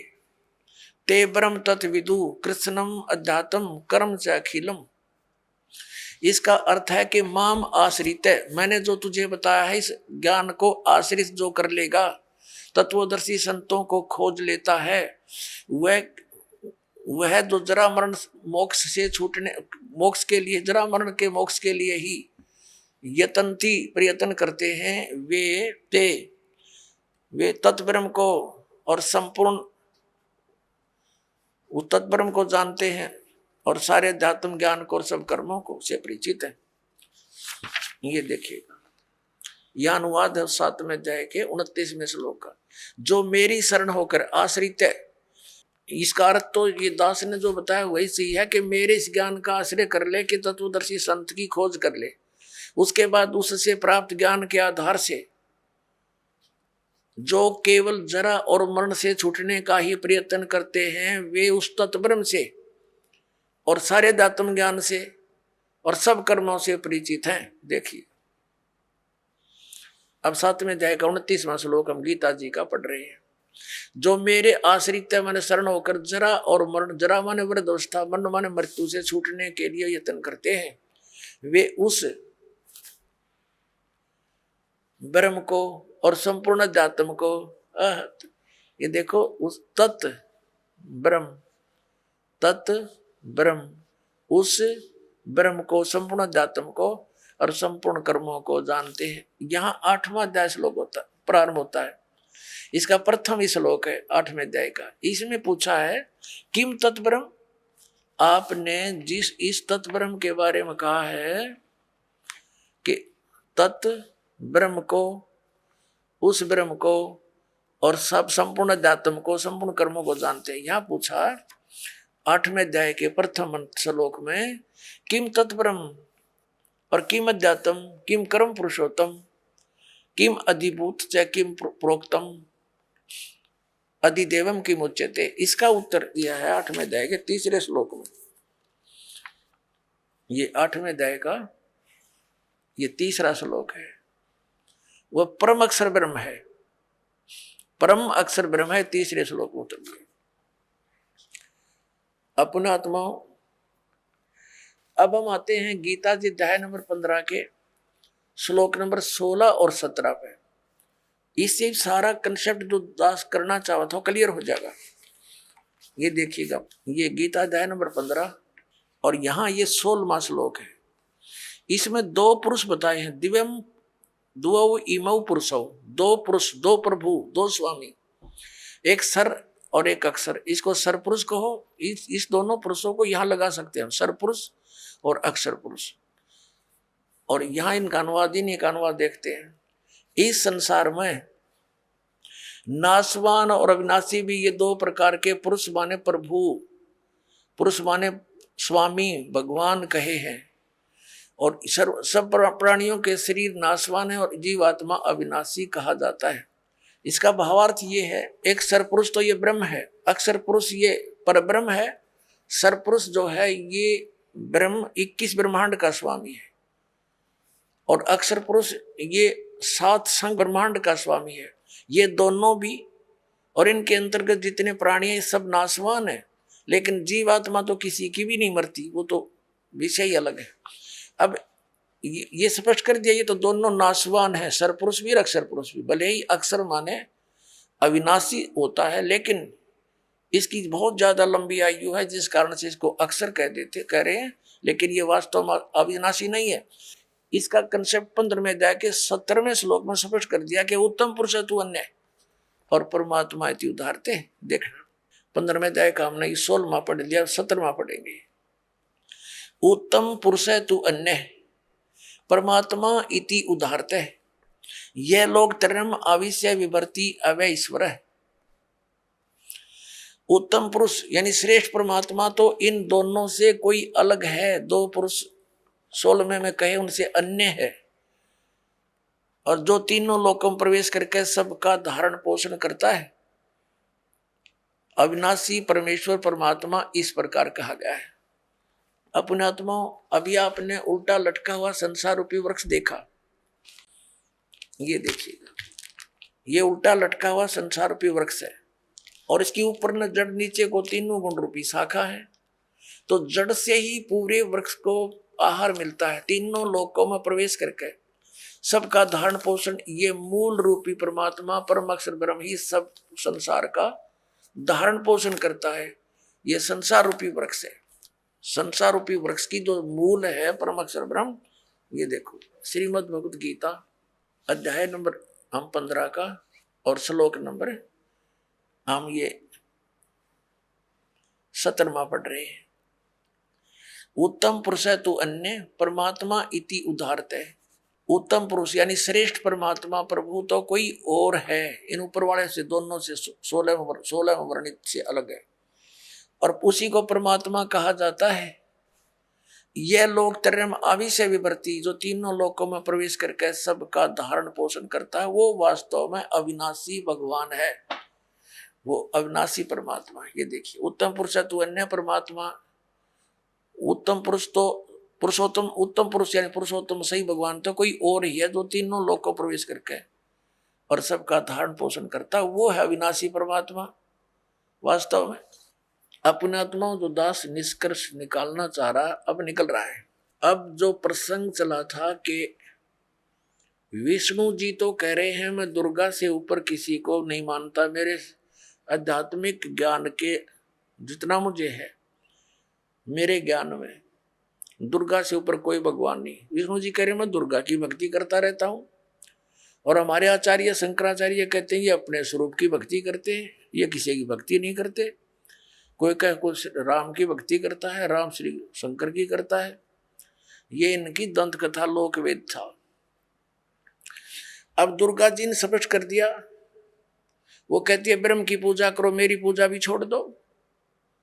Speaker 2: ते ब्रह्म तत्विदु कृष्णम अध्यात्म कर्म च अखिलम। इसका अर्थ है कि माम आश्रित, मैंने जो तुझे बताया है इस ज्ञान को आश्रित जो कर लेगा, तत्वदर्शी संतों को खोज लेता है, वह जो जरा मरण मोक्ष से छूटने, मोक्ष के लिए, जरा मरण के मोक्ष के लिए ही यतंती प्रयत्न करते हैं, वे तत्ब्रह्म को और संपूर्ण वो तत्ब्रह्म को जानते हैं और सारे अध्यात्म ज्ञान को और सब कर्मों को से परिचित है। ये देखिएगा, यह अनुवाद है 7वें अध्याय के 29वें श्लोक का। जो मेरी शरण होकर आश्रित है, इसका अर्थ तो ये दास ने जो बताया वही सही है कि मेरे इस ज्ञान का आश्रय कर ले कि तत्वदर्शी संत की खोज कर ले, उसके बाद उससे प्राप्त ज्ञान के आधार से जो केवल जरा और मरण से छूटने का ही प्रयत्न करते हैं, वे उस तत्ब्रह्म से और सारे दात्म ज्ञान से और सब कर्मों से परिचित हैं। देखिए अब 7वें अध्याय का 29वां श्लोक हम गीता जी का पढ़ रहे हैं। जो मेरे आश्रित माने शरण होकर जरा और मरण, जरा माने वृद्धावस्था, मरण माने मृत्यु से छूटने के लिए यत्न करते हैं, वे उस ब्रह्म को और संपूर्ण अध्यात्म को, ये देखो उस तत् ब्रह्म उस ब्रह्म को, संपूर्ण अध्यात्म को और संपूर्ण कर्मों को जानते हैं। यहाँ 8वां अध्याय श्लोक होता प्रारंभ होता है। इसका प्रथम श्लोक है 8वें अध्याय का। इसमें पूछा है किम तत्ब्रह्म, आपने जिस इस तत्ब्रह्म के बारे में कहा है कि तत् ब्रह्म को, उस ब्रह्म को और सब संपूर्ण अध्यात्म को, संपूर्ण कर्मों को जानते हैं। यहाँ पूछा 8वें अध्याय के प्रथम श्लोक में किम तत्ब्रह्म और किम अध्यात्म, किम कर्म पुरुषोत्तम, किम अधिभूत च किम प्रोक्तम अधिदेवम किम उच्यते, इसका उत्तर दिया है 8वें अध्याय के 3 श्लोक में। ये 8वें अध्याय का ये 3 श्लोक है। वह परम अक्षर ब्रह्म है, परम अक्षर ब्रह्म है। 3 श्लोक में उत्तर दिया। अपना आत्मा। अब हम आते हैं गीता जी अध्याय नंबर 15 के श्लोक नंबर 16 और 17 पे। इससे सारा कंसेप्ट जो दास करना चाहता हो क्लियर हो जाएगा। ये देखिएगा, ये गीता अध्याय नंबर 15 और यहाँ ये 16वां श्लोक है। इसमें 2 पुरुष बताए हैं, दिव्यम द्वौ इमौ पुरुषौ, 2 पुरुष, 2 प्रभु, 2 स्वामी, एक सर और एक अक्षर। इसको सर पुरुष कहो। इस दोनों पुरुषों को यहाँ लगा सकते हैं, सर पुरुष और अक्षर पुरुष। और यहाँ इनका अनुवाद, इनका अनुवाद देखते हैं। इस संसार में नासवान और अविनाशी भी ये 2 प्रकार के पुरुष माने प्रभु, पुरुष माने स्वामी, भगवान कहे हैं। और सब प्राणियों के शरीर नासवान है और जीवात्मा अविनाशी कहा जाता है। इसका भावार्थ ये है, एक सरपुरुष तो ये ब्रह्म है, अक्षर पुरुष ये परब्रह्म है, सरपुरुष जो है ये ब्रह्म 21 ब्रह्मांड का स्वामी है, और अक्षर पुरुष ये 7 संग ब्रह्मांड का स्वामी है। ये दोनों भी और इनके अंतर्गत जितने प्राणी हैं सब नासवान है, लेकिन जीवात्मा तो किसी की भी नहीं मरती, वो तो विषय ही अलग है। अब ये स्पष्ट कर दिया, ये तो दोनों नासवान है, सरपुरुष भी और अक्षर पुरुष भी। भले ही अक्षर माने अविनाशी होता है, लेकिन इसकी बहुत ज्यादा लंबी आयु है, जिस कारण से इसको अक्षर कह रहे हैं, लेकिन ये वास्तव में अविनाशी नहीं है। इसका कंसेप्ट 15वें अध्याय के 17वें श्लोक में स्पष्ट कर दिया कि उत्तम पुरुष है तू अन्य और परमात्मा इति उदाहरते। देखना 15वें अध्याय का हमने 16वां पढ़ लिया, 17वां पढ़ेंगे। उत्तम पुरुष है तू अन्य परमात्मा इति उदाहरते, यह लोग तरम आविश्य विवर्ती अवय ईश्वर है। उत्तम पुरुष यानी श्रेष्ठ परमात्मा तो इन दोनों से कोई अलग है। 2 पुरुष 16वें में कहे उनसे अन्य है, और जो तीनों लोकों में प्रवेश करके सबका धारण पोषण करता है। अविनाशी परमेश्वर परमात्मा इस प्रकार कहा गया है। अपने आत्मा, अभी आपने उल्टा लटका हुआ संसार रूपी वृक्ष देखा, ये देखिएगा, ये उल्टा लटका हुआ संसार रूपी वृक्ष है, और इसके ऊपर न जड़ नीचे को 3 गुण रूपी शाखा है। तो जड़ से ही पूरे वृक्ष को आहार मिलता है, तीनों लोकों में प्रवेश करके सबका धारण पोषण ये मूल रूपी परमात्मा परम अक्षर ब्रह्म ही सब संसार का धारण पोषण करता है। ये संसार रूपी वृक्ष है। संसार रूपी वृक्ष की जो मूल है परम अक्षर ब्रह्म, ये देखो श्रीमद् भगवत गीता अध्याय नंबर हम 15 का और श्लोक नंबर हम ये 17वां पढ़ रहे हैं। उत्तम पुरुष है तू अन्य परमात्मा इति उदाहरते। उत्तम पुरुष यानी श्रेष्ठ परमात्मा प्रभु तो कोई और है, इन ऊपर वाले से दोनों से 16वें वर्णित से अलग है। और उसी को परमात्मा कहा जाता है। यह लोक त्रयम आविषय विवर्ती, जो तीनों लोकों में प्रवेश करके सबका धारण पोषण करता है, वो वास्तव में अविनाशी भगवान है, वो अविनाशी परमात्मा। ये देखिए, उत्तम पुरुष तो अन्य परमात्मा, उत्तम पुरुष तो पुरुषोत्तम, उत्तम पुरुष यानी पुरुषोत्तम सही भगवान तो कोई और ही है जो तीनों लोकों प्रवेश करके और सबका धारण पोषण करता, वो है अविनाशी परमात्मा। वास्तव में अपने आत्मा जो दास निष्कर्ष निकालना चाह रहा, अब निकल रहा है। अब जो प्रसंग चला था कि विष्णु जी तो कह रहे हैं मैं दुर्गा से ऊपर किसी को नहीं मानता, मेरे आध्यात्मिक ज्ञान के जितना मुझे है, मेरे ज्ञान में दुर्गा से ऊपर कोई भगवान नहीं। विष्णु जी कह रहे मैं दुर्गा की भक्ति करता रहता हूं, और हमारे आचार्य शंकराचार्य कहते हैं ये अपने स्वरूप की भक्ति करते हैं, ये किसी की भक्ति नहीं करते। कोई कह कुछ राम की भक्ति करता है, राम श्री शंकर की करता है। ये इनकी दंत कथा लोक वेद था। अब दुर्गा जी ने स्पष्ट कर दिया, वो कहती है ब्रह्म की पूजा करो, मेरी पूजा भी छोड़ दो।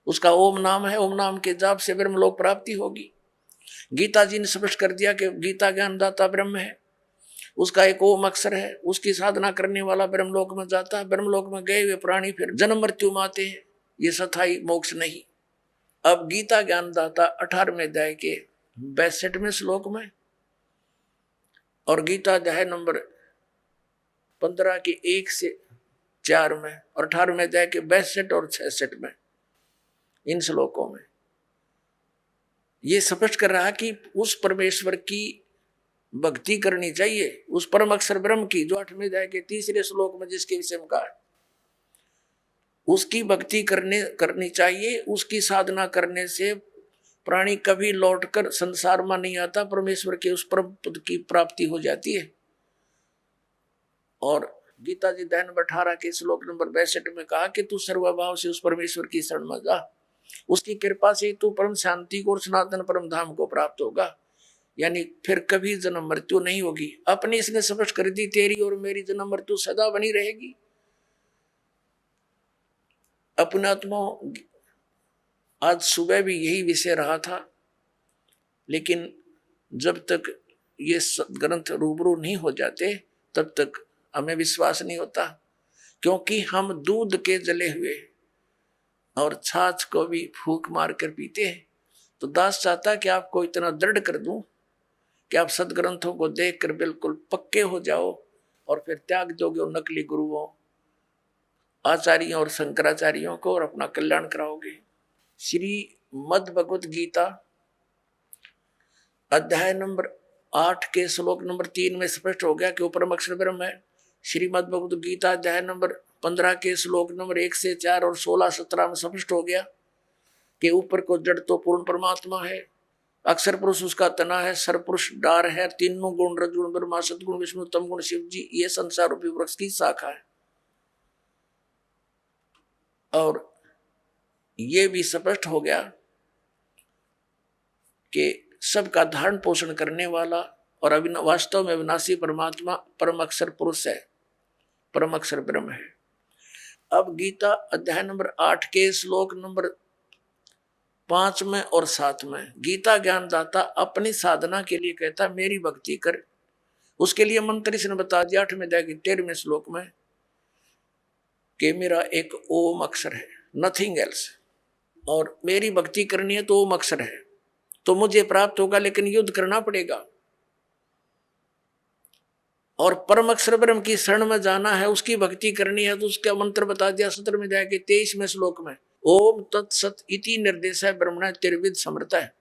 Speaker 2: उसका ओम नाम है, ओम नाम के जाप से ब्रह्म लोक प्राप्ति होगी। गीता जी ने स्पष्ट कर दिया कि गीता ज्ञानदाता ब्रह्म है, उसका एक ओम अक्षर है, उसकी साधना करने वाला ब्रह्मलोक में जाता है। ब्रह्मलोक में गए हुए प्राणी फिर जन्म मृत्यु में आते हैं, ये सथाई मोक्ष नहीं। अब गीता ज्ञानदाता 18वें अध्याय के 62वें श्लोक में और गीता अध्याय नंबर 15 के 1 से 4 में और 18वें अध्याय के 62 और 66 में, इन श्लोकों में ये स्पष्ट कर रहा कि उस परमेश्वर की भक्ति करनी चाहिए, उस परम अक्षर ब्रह्म की, जो 8वें अध्याय के 3रे श्लोक में जिसके विषय में कहा, उसकी भक्ति करनी चाहिए। उसकी साधना करने से प्राणी कभी लौटकर संसार में नहीं आता, परमेश्वर के उस परम पद की प्राप्ति हो जाती है। और गीता जी अध्याय नंबर 18 के श्लोक नंबर 62 में कहा कि तू सर्वभाव से उस परमेश्वर की शरण में जा, उसकी कृपा से तू परम शांति को और सनातन परम धाम को प्राप्त होगा, यानी फिर कभी जन्म मृत्यु नहीं होगी। अपनी इसने स्पष्ट कर दी, तेरी और मेरी जन्म मृत्यु सदा बनी रहेगी। अपने आत्मा आज सुबह भी यही विषय रहा था, लेकिन जब तक ये ग्रंथ रूबरू नहीं हो जाते तब तक हमें विश्वास नहीं होता, क्योंकि हम दूध के जले हुए और छाछ को भी फूंक मार कर पीते हैं। तो दास चाहता कि आपको इतना दृढ़ कर दूं कि आप सदग्रंथों को देखकर बिल्कुल पक्के हो जाओ और फिर त्याग दोगे उन नकली गुरुओं, आचार्यों और शंकराचार्यों को, और अपना कल्याण कराओगे। श्री मद् भगवत गीता अध्याय नंबर 8 के श्लोक नंबर 3 में स्पष्ट हो गया कि वो परम अक्षर ब्रह्म है। श्रीमद् भगवत गीता अध्याय नंबर 15 के श्लोक नंबर 1 से 4 और 16-17 में स्पष्ट हो गया कि ऊपर को जड़ तो पूर्ण परमात्मा है, अक्षर पुरुष उसका तना है, सरपुरुष डार है, तीनों गुण रजगुण ब्रह्मा सतगुण विष्णु तम गुण शिव जी, ये संसार रूपी वृक्ष की शाखा है। और ये भी स्पष्ट हो गया कि सबका धारण पोषण करने वाला और वास्तव में अविनाशी परमात्मा परम अक्षर पुरुष है, परम अक्षर ब्रह्म है। अब गीता अध्याय नंबर 8 के श्लोक नंबर 5 में और 7 में गीता ज्ञानदाता अपनी साधना के लिए कहता मेरी भक्ति कर। उसके लिए मंत्र इसने बता दिया 8वें अध्याय के 13वें श्लोक में कि मेरा एक ओम अक्षर है, नथिंग एल्स, और मेरी भक्ति करनी है तो ओम अक्षर है तो मुझे प्राप्त होगा, लेकिन युद्ध करना पड़ेगा। और परम अक्षर ब्रह्म की शरण में जाना है, उसकी भक्ति करनी है, तो उसका मंत्र बता दिया 17वें अध्याय के 23वें श्लोक में, ओम तत्सत इति निर्देश है ब्रह्मण त्रिविध समर्थ है।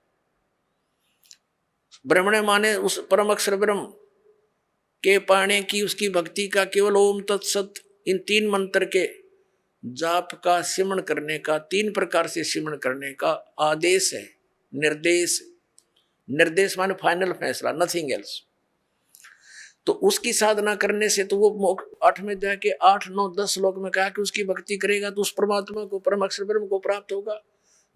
Speaker 2: ब्रह्मण माने उस परम अक्षर ब्रह्म के पाने की, उसकी भक्ति का केवल ओम तत्सत इन 3 मंत्र के जाप का सिमरण करने का, 3 प्रकार से सिमरण करने का आदेश है, निर्देश। निर्देश माने फाइनल फैसला, नथिंग एल्स। तो उसकी साधना करने से तो वो 8वें अध्याय के 8, 9, 10 श्लोक में कहा कि उसकी भक्ति करेगा तो उस परमात्मा को, परम अक्षर ब्रह्म को प्राप्त होगा।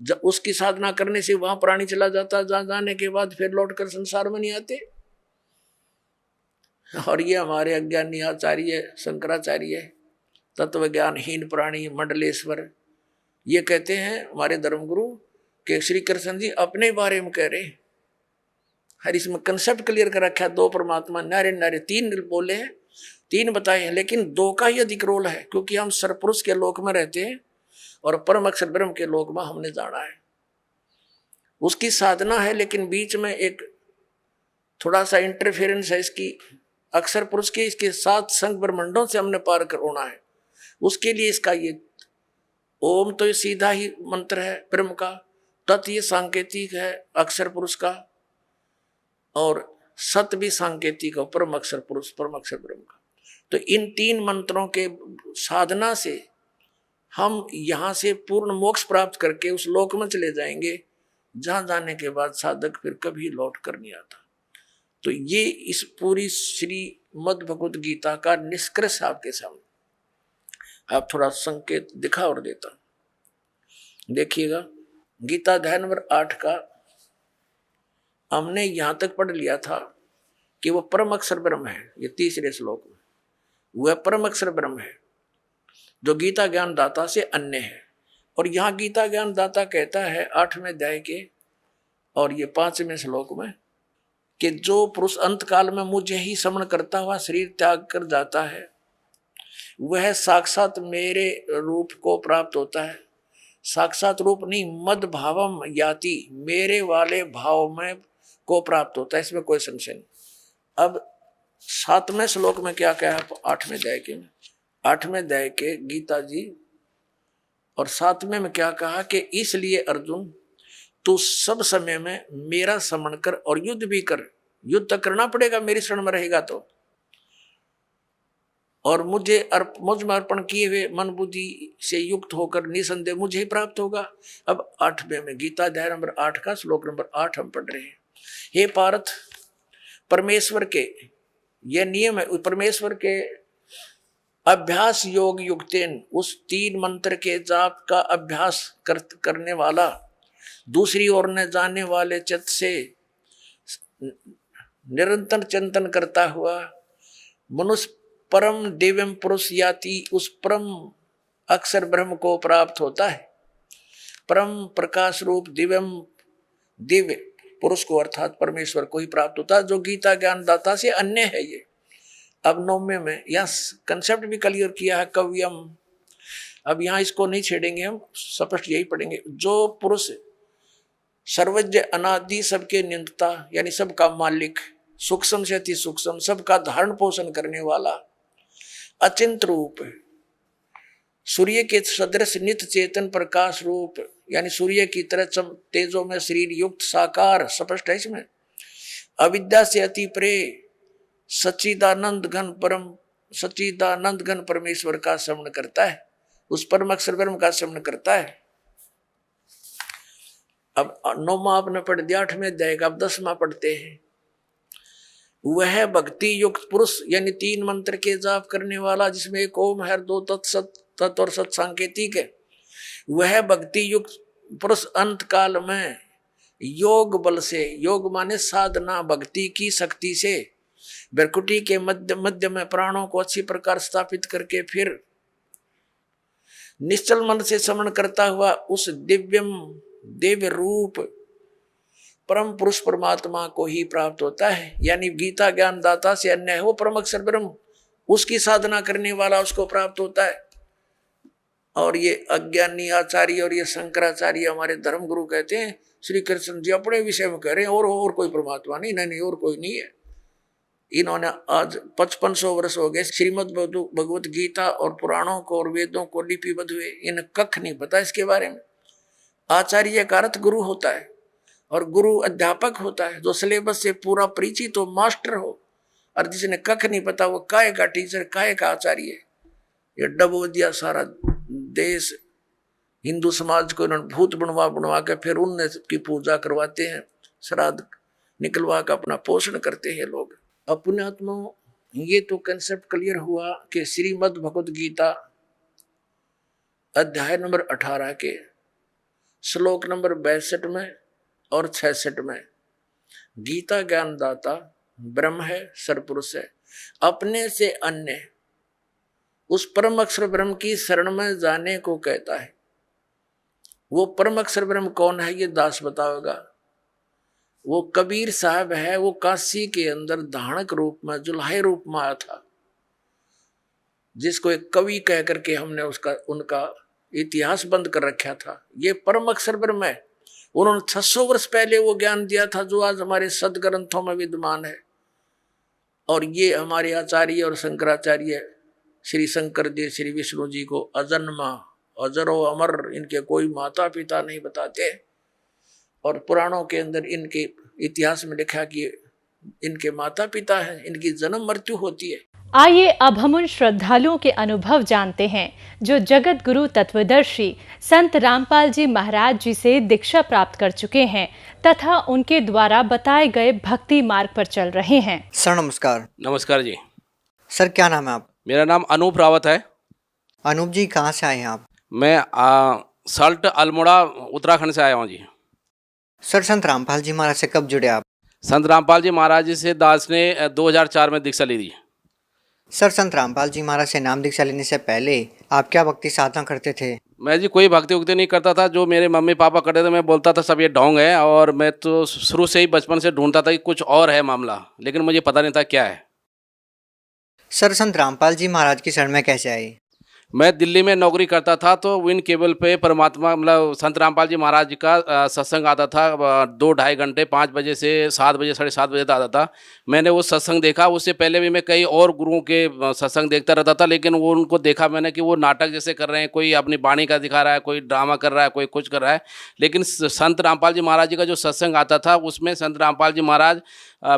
Speaker 2: जब उसकी साधना करने से वहां प्राणी चला जाता, जहां जाने के बाद फिर लौटकर संसार में नहीं आते। और ये हमारे अज्ञानी आचार्य शंकराचार्य, तत्व ज्ञानहीन प्राणी, मंडलेश्वर, ये कहते हैं हमारे धर्मगुरु कि श्री कृष्ण जी अपने बारे में कह रहे हैं। हर इसमें कंसेप्ट क्लियर कर रखा है, दो परमात्मा नारे नारे, तीन बोले हैं, तीन बताए हैं, लेकिन दो का ही अधिक रोल है, क्योंकि हम सरपुरुष के लोक में रहते हैं और परम अक्षर ब्रह्म के लोक में हमने जाना है। उसकी साधना है, लेकिन बीच में एक थोड़ा सा इंटरफेरेंस है इसकी अक्षर पुरुष के, इसके साथ संग ब्रह्मंडों से हमने पार कर होना है। उसके लिए इसका ये ओम तो ये सीधा ही मंत्र है ब्रह्म का, तत् ये सांकेतिक है अक्षर पुरुष का, और सत भी सांकेतिक है परम अक्षर पुरुष परम अक्षर ब्रह्म का। तो इन तीन मंत्रों के साधना से हम यहाँ से पूर्ण मोक्ष प्राप्त करके उस लोक में चले जाएंगे, जहां जाने के बाद साधक फिर कभी लौट कर नहीं आता। तो ये इस पूरी श्रीमद् भगवत गीता का निष्कर्ष आपके सामने, आप थोड़ा संकेत दिखा और देता देखिएगा। गीता अध्याय नंबर 8 का हमने यहां तक पढ़ लिया था कि वह परम अक्षर ब्रह्म है। ये तीसरे श्लोक में वह परम अक्षर ब्रह्म है जो गीता ज्ञान दाता से अन्य है। और यहां गीता ज्ञान दाता कहता है 8वें अध्याय के और ये 5वें श्लोक में कि जो पुरुष अंत काल में मुझे ही स्मरण करता हुआ शरीर त्याग कर जाता है, वह साक्षात मेरे रूप को प्राप्त होता है। साक्षात रूप नहीं, मद भावम याति, मेरे वाले भाव में को प्राप्त होता है, इसमें कोई संशय नहीं। अब 7वें श्लोक में क्या कहा 8वें अध्याय के में, 8वें अध्याय के गीता जी और 7वें में क्या कहा कि इसलिए अर्जुन तू सब समय में मेरा स्मरण कर और युद्ध भी कर। युद्ध तो करना पड़ेगा, मेरी शरण में रहेगा तो, और मुझ में अर्पण किए हुए मन बुद्धि से युक्त होकर निसंदेह मुझे ही प्राप्त होगा। अब 8वें में गीता अध्याय नंबर 8 का श्लोक नंबर 8 हम पढ़ रहे हैं। हे पार्थ, परमेश्वर के यह नियम है, परमेश्वर के अभ्यास योग युक्तेन, उस 3 मंत्र के जाप का अभ्यास करने वाला, दूसरी ओर न जाने वाले चित्त से निरंतर चिंतन करता हुआ मनुष्य परम दिव्यम पुरुष याति, उस परम अक्षर ब्रह्म को प्राप्त होता है। परम प्रकाश रूप दिव्य पुरुष को अर्थात परमेश्वर को ही प्राप्त होता है, जो गीता ज्ञान दाता से अन्य है। ये अब 9वें में यह कंसेप्ट भी क्लियर किया है कव्यम। अब यहाँ इसको नहीं छेड़ेंगे, हम स्पष्ट यही पढ़ेंगे। जो पुरुष सर्वज्ञ अनादि सबके नियंता यानी सबका मालिक, सूक्ष्म से अति सूक्ष्म सबका धारण पोषण करने वाला, अचिंत रूप, सूर्य के सदृश नित्य चेतन प्रकाश रूप यानी सूर्य की तरह तेजों में शरीर युक्त साकार, स्पष्ट है इसमें, अविद्या से अति प्रे सच्चिदानंद घन परमेश्वर का स्मरण करता है, उस परम अक्षर ब्रह्म का स्मरण करता है। अब 9वां आपने पढ़ दिया, 8वें अध्याय का, अब 10वां पढ़ते हैं। वह भक्ति युक्त पुरुष यानी 3 मंत्र के जाप करने वाला, जिसमें एक ओम है, 2 तत् और सत सांकेतिक है। वह भक्ति युक्त पुरुष अंत काल में योग बल से, योग माने साधना भक्ति की शक्ति से, भ्रकुटी के मध्य में प्राणों को अच्छी प्रकार स्थापित करके फिर निश्चल मन से स्मरण करता हुआ उस दिव्य रूप परम पुरुष परमात्मा को ही प्राप्त होता है। यानी गीता ज्ञान दाता से अन्य है वो परम अक्षर ब्रह्म, उसकी साधना करने वाला उसको प्राप्त होता है। और ये अज्ञानी आचार्य और ये शंकराचार्य हमारे धर्म गुरु कहते हैं, श्री कृष्ण जी अपने विषय में कह रहे हैं और कोई परमात्मा नहीं, और कोई नहीं है। इन्होंने आज 5500 वर्ष हो गए श्रीमद् भगवत गीता और पुराणों को और वेदों को लिपिबद्ध हुए, इन्हें कख नहीं पता इसके बारे में। आचार्य का अर्थ गुरु होता है और गुरु अध्यापक होता है, जो सिलेबस से पूरा परिचित हो, मास्टर हो। और जिसने कख नहीं पता वो काय का टीचर, काय का आचार्य। ये डबो दिया सारा देश, हिंदू समाज को इन्होंने भूत बनवा के फिर उनने की पूजा करवाते हैं, श्राद्ध निकलवा कर अपना पोषण करते हैं लोग। अपने आत्मा ये तो कंसेप्ट क्लियर हुआ कि श्रीमद् भगवत गीता अध्याय नंबर 18 के श्लोक नंबर 62 में और 66 में गीता ज्ञान दाता ब्रह्म है, सरपुरुष है, अपने से अन्य उस परम अक्षर ब्रह्म की शरण में जाने को कहता है। वो परम अक्षर ब्रह्म कौन है ये दास बताओगा। वो कबीर साहब है, वो काशी के अंदर धानक रूप में, जुल्हे रूप में आया था, जिसको एक कवि कह करके हमने उसका उनका इतिहास बंद कर रखा था। ये परम अक्षर ब्रह्म है। उन्होंने 600 वर्ष पहले वो ज्ञान दिया था जो आज हमारे सदग्रंथों में विद्यमान है। और ये हमारे आचार्य और शंकराचार्य श्री शंकर देव श्री विष्णु जी को अजन्मा, अजरो अमर, इनके कोई माता पिता नहीं बताते। और पुराणों के अंदर इनके इतिहास में लिखा कि इनके माता पिता हैं, इनकी जन्म मृत्यु होती है।
Speaker 3: आइए अब हम उन श्रद्धालुओं के अनुभव जानते हैं जो जगत गुरु तत्वदर्शी संत रामपाल जी महाराज जी से दीक्षा प्राप्त कर चुके हैं तथा उनके द्वारा बताए गए भक्ति मार्ग पर चल रहे हैं।
Speaker 4: सर नमस्कार।
Speaker 5: नमस्कार जी।
Speaker 4: सर क्या नाम है आप?
Speaker 5: मेरा नाम अनूप रावत है।
Speaker 4: अनूप जी कहाँ से आए हैं आप?
Speaker 5: मैं सल्ट अल्मोड़ा उत्तराखंड से आया हूँ जी।
Speaker 4: सर संत रामपाल जी महाराज से कब जुड़े आप?
Speaker 5: संत रामपाल जी महाराज जी से दास ने 2004 में दीक्षा ली थी।
Speaker 4: सर संत रामपाल जी महाराज से नाम दीक्षा लेने से पहले आप क्या भक्ति साधना करते थे?
Speaker 5: मैं जी कोई भक्ति उक्ति नहीं करता था। जो मेरे मम्मी पापा करते थे मैं बोलता था सब ये ढोंग है, और मैं तो शुरू से ही बचपन से ढूंढता था कि कुछ और है मामला, लेकिन मुझे पता नहीं था क्या है।
Speaker 4: सर संत रामपाल जी महाराज की शरण में कैसे आए?
Speaker 5: मैं दिल्ली में नौकरी करता था, तो विन केबल पे परमात्मा मतलब संत रामपाल जी महाराज जी का सत्संग आता था 2-2.5 घंटे, 5 बजे से 7 बजे 7:30 बजे तक आता था। मैंने वो सत्संग देखा। उससे पहले भी मैं कई और गुरुओं के सत्संग देखता रहता था, लेकिन वो उनको देखा मैंने कि वो नाटक जैसे कर रहे हैं, कोई अपनी वाणी का दिखा रहा है, कोई ड्रामा कर रहा है, कोई कुछ कर रहा है। लेकिन संत रामपाल जी महाराज जी का जो सत्संग आता था उसमें संत रामपाल जी महाराज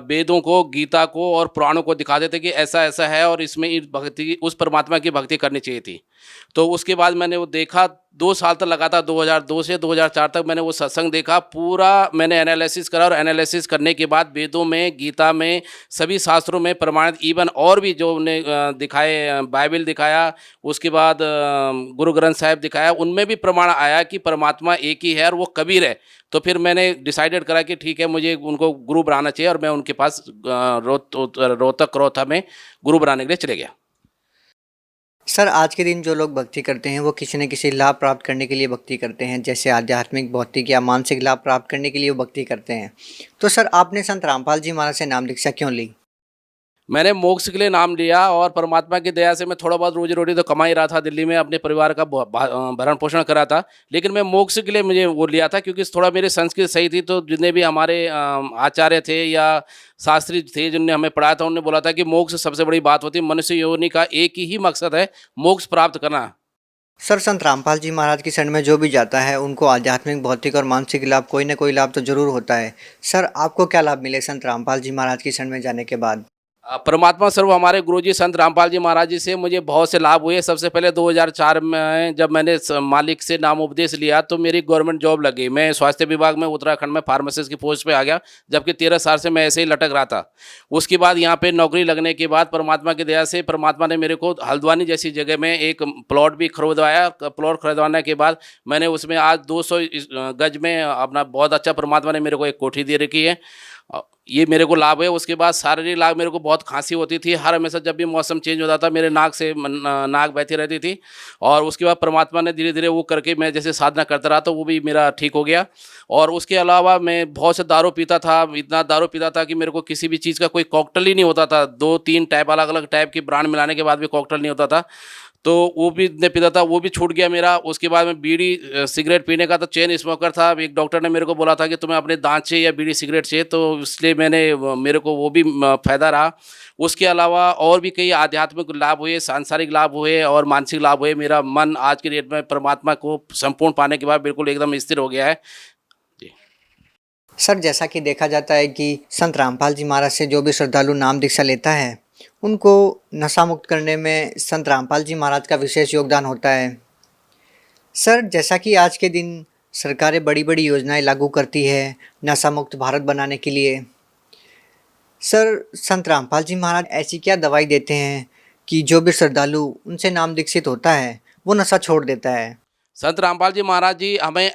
Speaker 5: वेदों को, गीता को और पुराणों को दिखाते थे कि ऐसा ऐसा है और इसमें इस भक्ति, उस परमात्मा की भक्ति करनी चाहिए थी। तो उसके बाद मैंने वो देखा, 2 साल तक लगातार 2002 से 2004 तक मैंने वो सत्संग देखा। पूरा मैंने एनालिसिस करा, और एनालिसिस करने के बाद वेदों में, गीता में, सभी शास्त्रों में प्रमाणित, इवन और भी जो उन्हें दिखाए, बाइबल दिखाया, उसके बाद गुरु ग्रंथ साहिब दिखाया, उनमें भी प्रमाण आया कि परमात्मा एक ही है और वो कबीर है। तो फिर मैंने डिसाइडेड करा कि ठीक है, मुझे उनको गुरु बनाना चाहिए, और मैं उनके पास रोहतक रोहता में गुरु बनाने के लिए चले गया।
Speaker 4: सर आज के दिन जो लोग भक्ति करते हैं वो किसी न किसी लाभ प्राप्त करने के लिए भक्ति करते हैं, जैसे आध्यात्मिक, भौतिक या मानसिक लाभ प्राप्त करने के लिए वो भक्ति करते हैं। तो सर आपने संत रामपाल जी महाराज से नाम दीक्षा क्यों ली?
Speaker 5: मैंने मोक्ष के लिए नाम लिया, और परमात्मा की दया से मैं थोड़ा बहुत रोजी रोटी तो कमा ही रहा था, दिल्ली में अपने परिवार का भरण पोषण करा था। लेकिन मैं मोक्ष के लिए मुझे वो लिया था क्योंकि थोड़ा मेरी संस्कृत सही थी। तो जितने भी हमारे आचार्य थे या शास्त्री थे जिन्होंने हमें पढ़ाया था, उन्होंने बोला था कि मोक्ष सबसे बड़ी बात होती है। मनुष्य योनि का एक ही मकसद है, मोक्ष प्राप्त करना।
Speaker 4: सर संत रामपाल जी महाराज की शरण में जो भी जाता है उनको आध्यात्मिक, भौतिक और मानसिक लाभ, कोई ना कोई लाभ तो जरूर होता है। सर आपको क्या लाभ मिले संत रामपाल जी महाराज की शरण में जाने के बाद?
Speaker 5: परमात्मा स्वरूप हमारे गुरुजी संत रामपाल जी महाराज जी से मुझे बहुत से लाभ हुए। सबसे पहले 2004 में जब मैंने मालिक से नाम उपदेश लिया तो मेरी गवर्नमेंट जॉब लगी। मैं स्वास्थ्य विभाग में उत्तराखंड में फार्मासिस्ट की पोस्ट पे आ गया, जबकि 13 साल से मैं ऐसे ही लटक रहा था। उसके बाद यहाँ पे नौकरी लगने के बाद परमात्मा की दया से परमात्मा ने मेरे को हल्द्वानी जैसी जगह में एक प्लॉट भी खरीदवाया। प्लॉट खरीदवाने के बाद मैंने उसमें आज 200 गज में अपना बहुत अच्छा परमात्मा ने मेरे को एक कोठी दे रखी है। ये मेरे को लाभ है। उसके बाद शारीरिक लाभ, मेरे को बहुत खांसी होती थी हर हमेशा, जब भी मौसम चेंज होता था मेरे नाक से नाक बहती रहती थी। और उसके बाद परमात्मा ने धीरे धीरे वो करके मैं जैसे साधना करता रहा तो वो भी मेरा ठीक हो गया। और उसके अलावा मैं बहुत से दारू पीता था, इतना दारू पीता था कि मेरे को किसी भी चीज़ का कोई कॉकटेल ही नहीं होता था। 2-3 टाइप अलग अलग टाइप की ब्रांड मिलाने के बाद भी कॉकटेल नहीं होता था, तो वो भी इतने पीता था, वो भी छूट गया मेरा। उसके बाद में बीड़ी सिगरेट पीने का तो चेन स्मोकर था। एक डॉक्टर ने मेरे को बोला था कि तुम्हें अपने दांत से या बीड़ी सिगरेट से, तो इसलिए मेरे को वो भी फ़ायदा रहा। उसके अलावा और भी कई आध्यात्मिक लाभ हुए, सांसारिक लाभ हुए और मानसिक लाभ हुए। मेरा मन आज की डेट में परमात्मा को संपूर्ण पाने के बाद बिल्कुल एकदम स्थिर हो गया है।
Speaker 4: सर जैसा कि देखा जाता है कि संत रामपाल जी महाराज से जो भी श्रद्धालु नाम दीक्षा लेता है उनको नशा मुक्त करने में संत रामपाल जी महाराज का विशेष योगदान होता है। सर जैसा कि आज के दिन सरकारें बड़ी बड़ी योजनाएं लागू करती है नशा मुक्त भारत बनाने के लिए, सर संत रामपाल जी महाराज ऐसी क्या दवाई देते हैं कि जो भी श्रद्धालु उनसे नाम दीक्षित होता है वो नशा छोड़ देता है?
Speaker 5: संत रामपाल जी महाराज जी हमें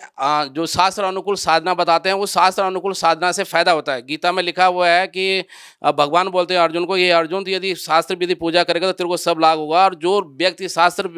Speaker 5: जो शास्त्र अनुकूल साधना बताते हैं, वो शास्त्र अनुकूल साधना से फायदा होता है। गीता में लिखा हुआ है कि भगवान बोलते हैं अर्जुन को, ये अर्जुन यदि शास्त्र विधि पूजा करेगा तो तेरे को सब लाभ होगा, और जो व्यक्ति शास्त्र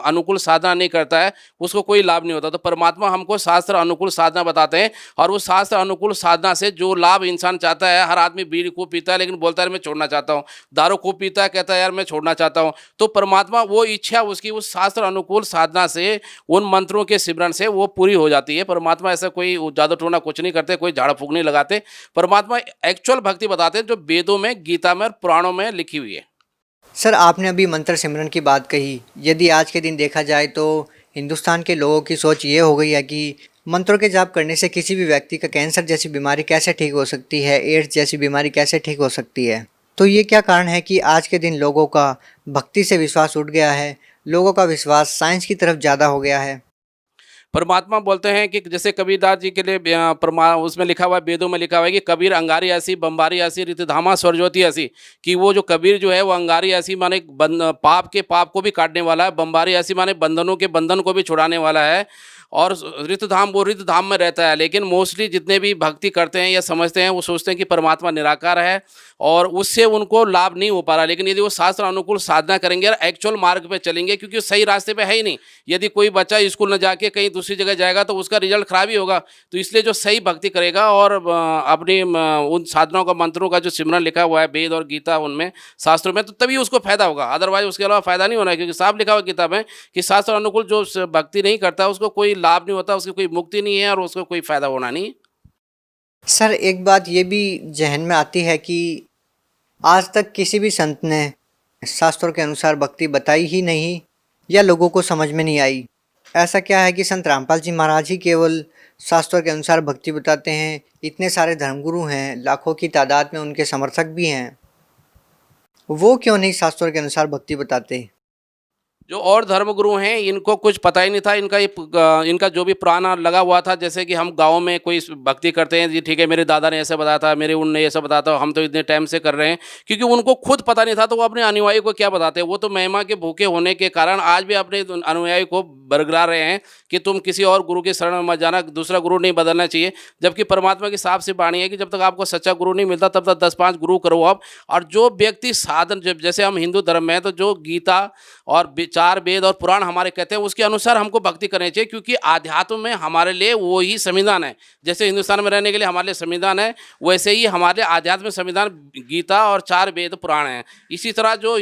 Speaker 5: अनुकूल साधना नहीं करता है उसको कोई लाभ नहीं होता। तो परमात्मा हमको शास्त्र अनुकूल साधना बताते हैं, और उस शास्त्र अनुकूल साधना से जो लाभ इंसान चाहता है, हर आदमी बीड़ी खूब पीता है लेकिन बोलता है मैं छोड़ना चाहता हूँ, दारू खूब पीता है कहता है यार मैं छोड़ना चाहता हूँ, तो परमात्मा वो इच्छा उसकी उस शास्त्र अनुकूल साधना से, उन मंत्रों के सिमरन से वो पूरी हो जाती है। परमात्मा ऐसा कोई जादू टोना कुछ नहीं करते, कोई झाड़ फूक नहीं लगाते। परमात्मा एक्चुअल भक्ति बताते हैं जो वेदों में, गीता में और पुराणों में लिखी हुई है।
Speaker 4: सर आपने अभी मंत्र सिमरन की बात कही। यदि आज के दिन देखा जाए तो हिंदुस्तान के लोगों की सोच ये हो गई है कि मंत्रों के जाप करने से किसी भी व्यक्ति का कैंसर जैसी बीमारी कैसे ठीक हो सकती है, एड्स जैसी बीमारी कैसे ठीक हो सकती है। तो ये क्या कारण है कि आज के दिन लोगों का भक्ति से विश्वास उठ गया है, लोगों का विश्वास साइंस की तरफ ज़्यादा हो गया है?
Speaker 5: परमात्मा बोलते हैं कि जैसे कबीरदास जी के लिए उसमें लिखा हुआ है, वेदों में लिखा हुआ है कि कबीर अंगारी ऐसी बम्बारी ऐसी रितधामा स्वरज्योति ऐसी, कि वो जो कबीर जो है वो अंगारी ऐसी माने पाप के पाप को भी काटने वाला है, बम्बारी ऐसी माने बंधनों के बंधन को भी छुड़ाने वाला है, और रितधाम वो रितधाम में रहता है। लेकिन मोस्टली जितने भी भक्ति करते हैं या समझते हैं वो सोचते हैं कि परमात्मा निराकार है और उससे उनको लाभ नहीं हो पा रहा। लेकिन यदि वो शास्त्र अनुकूल साधना करेंगे और एक्चुअल मार्ग पे चलेंगे, क्योंकि वो सही रास्ते पे है ही नहीं। यदि कोई बच्चा स्कूल न जाके कहीं दूसरी जगह जाएगा तो उसका रिजल्ट खराब ही होगा। तो इसलिए जो सही भक्ति करेगा और अपनी उन साधनाओं का, मंत्रों का जो सिमरन लिखा हुआ है वेद और गीता उनमें शास्त्रों में, तो तभी उसको फायदा होगा। अदरवाइज उसके अलावा फायदा नहीं होना है, क्योंकि साफ लिखा हुआ गीता में कि शास्त्र अनुकूल जो भक्ति नहीं करता उसको कोई लाभ नहीं होता, उसकी कोई मुक्ति नहीं है और उसको कोई फायदा होना नहीं।
Speaker 4: सर एक बात ये भी जहन में आती है कि आज तक किसी भी संत ने शास्त्रों के अनुसार भक्ति बताई ही नहीं या लोगों को समझ में नहीं आई। ऐसा क्या है कि संत रामपाल जी महाराज ही केवल शास्त्रों के अनुसार भक्ति बताते हैं? इतने सारे धर्मगुरु हैं, लाखों की तादाद में उनके समर्थक भी हैं, वो क्यों नहीं शास्त्रों के अनुसार भक्ति बताते?
Speaker 5: जो और धर्मगुरु हैं इनको कुछ पता ही नहीं था। इनका जो भी पुराना लगा हुआ था, जैसे कि हम गांव में कोई भक्ति करते हैं जी, ठीक है मेरे दादा ने ऐसे बताया था, मेरे उनने ऐसा बताया था, हम तो इतने टाइम से कर रहे हैं, क्योंकि उनको खुद पता नहीं था तो वो अपने अनुयायी को क्या बताते हैं। वो तो महिमा के भूखे होने के कारण आज भी अपने अनुयायी को बरगला रहे हैं कि तुम किसी और गुरु के शरण में मत जाना, दूसरा गुरु नहीं बदलना चाहिए। जबकि परमात्मा की साफ सी वाणी है कि जब तक आपको सच्चा गुरु नहीं मिलता तब तक 10-5 गुरु करो आप। और जो व्यक्ति साधन, जैसे हम हिंदू धर्म में हैं तो जो गीता और 4 वेद और पुराण हमारे कहते हैं उसके अनुसार हमको भक्ति करनी चाहिए, क्योंकि आध्यात्म में हमारे लिए वो ही संविधान है। जैसे हिंदुस्तान में रहने के लिए हमारे लिए संविधान है, वैसे ही हमारे आध्यात्म में संविधान गीता और 4 वेद पुराण हैं। इसी तरह जो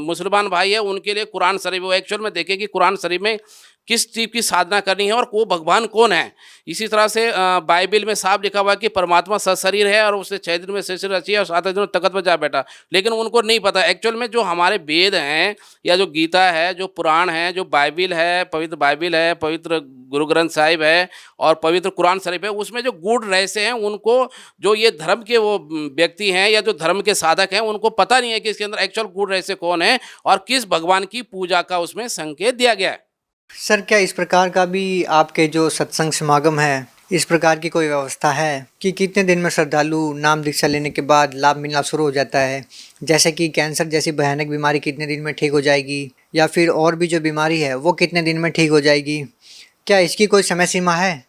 Speaker 5: मुसलमान भाई है उनके लिए कुरान शरीफ, वो एक्चुअल में देखें कि कुरान शरीफ में किस चीज़ की साधना करनी है और वो भगवान कौन है। इसी तरह से बाइबल में साफ लिखा हुआ है कि परमात्मा सशरीर है और उसने 6 दिन में सृष्टि रची है और 7 दिन में तख्त पर जा बैठा। लेकिन उनको नहीं पता एक्चुअल में जो हमारे वेद हैं या जो गीता है, जो पुराण है, जो बाइबल है, पवित्र बाइबल है, पवित्र गुरु ग्रंथ साहिब है और पवित्र कुरान शरीफ है, उसमें जो गूढ़ रहस्य हैं उनको, जो ये धर्म के वो व्यक्ति हैं या जो धर्म के साधक हैं उनको पता नहीं है कि इसके अंदर एक्चुअल गूढ़ रहस्य कौन है और किस भगवान की पूजा का उसमें संकेत दिया गया है।
Speaker 4: सर क्या इस प्रकार का भी आपके जो सत्संग समागम है, इस प्रकार की कोई व्यवस्था है कि कितने दिन में श्रद्धालु नाम दीक्षा लेने के बाद लाभ मिलना शुरू हो जाता है? जैसे कि कैंसर जैसी भयानक बीमारी कितने दिन में ठीक हो जाएगी, या फिर और भी जो बीमारी है वो कितने दिन में ठीक हो जाएगी? क्या इसकी कोई समय सीमा है?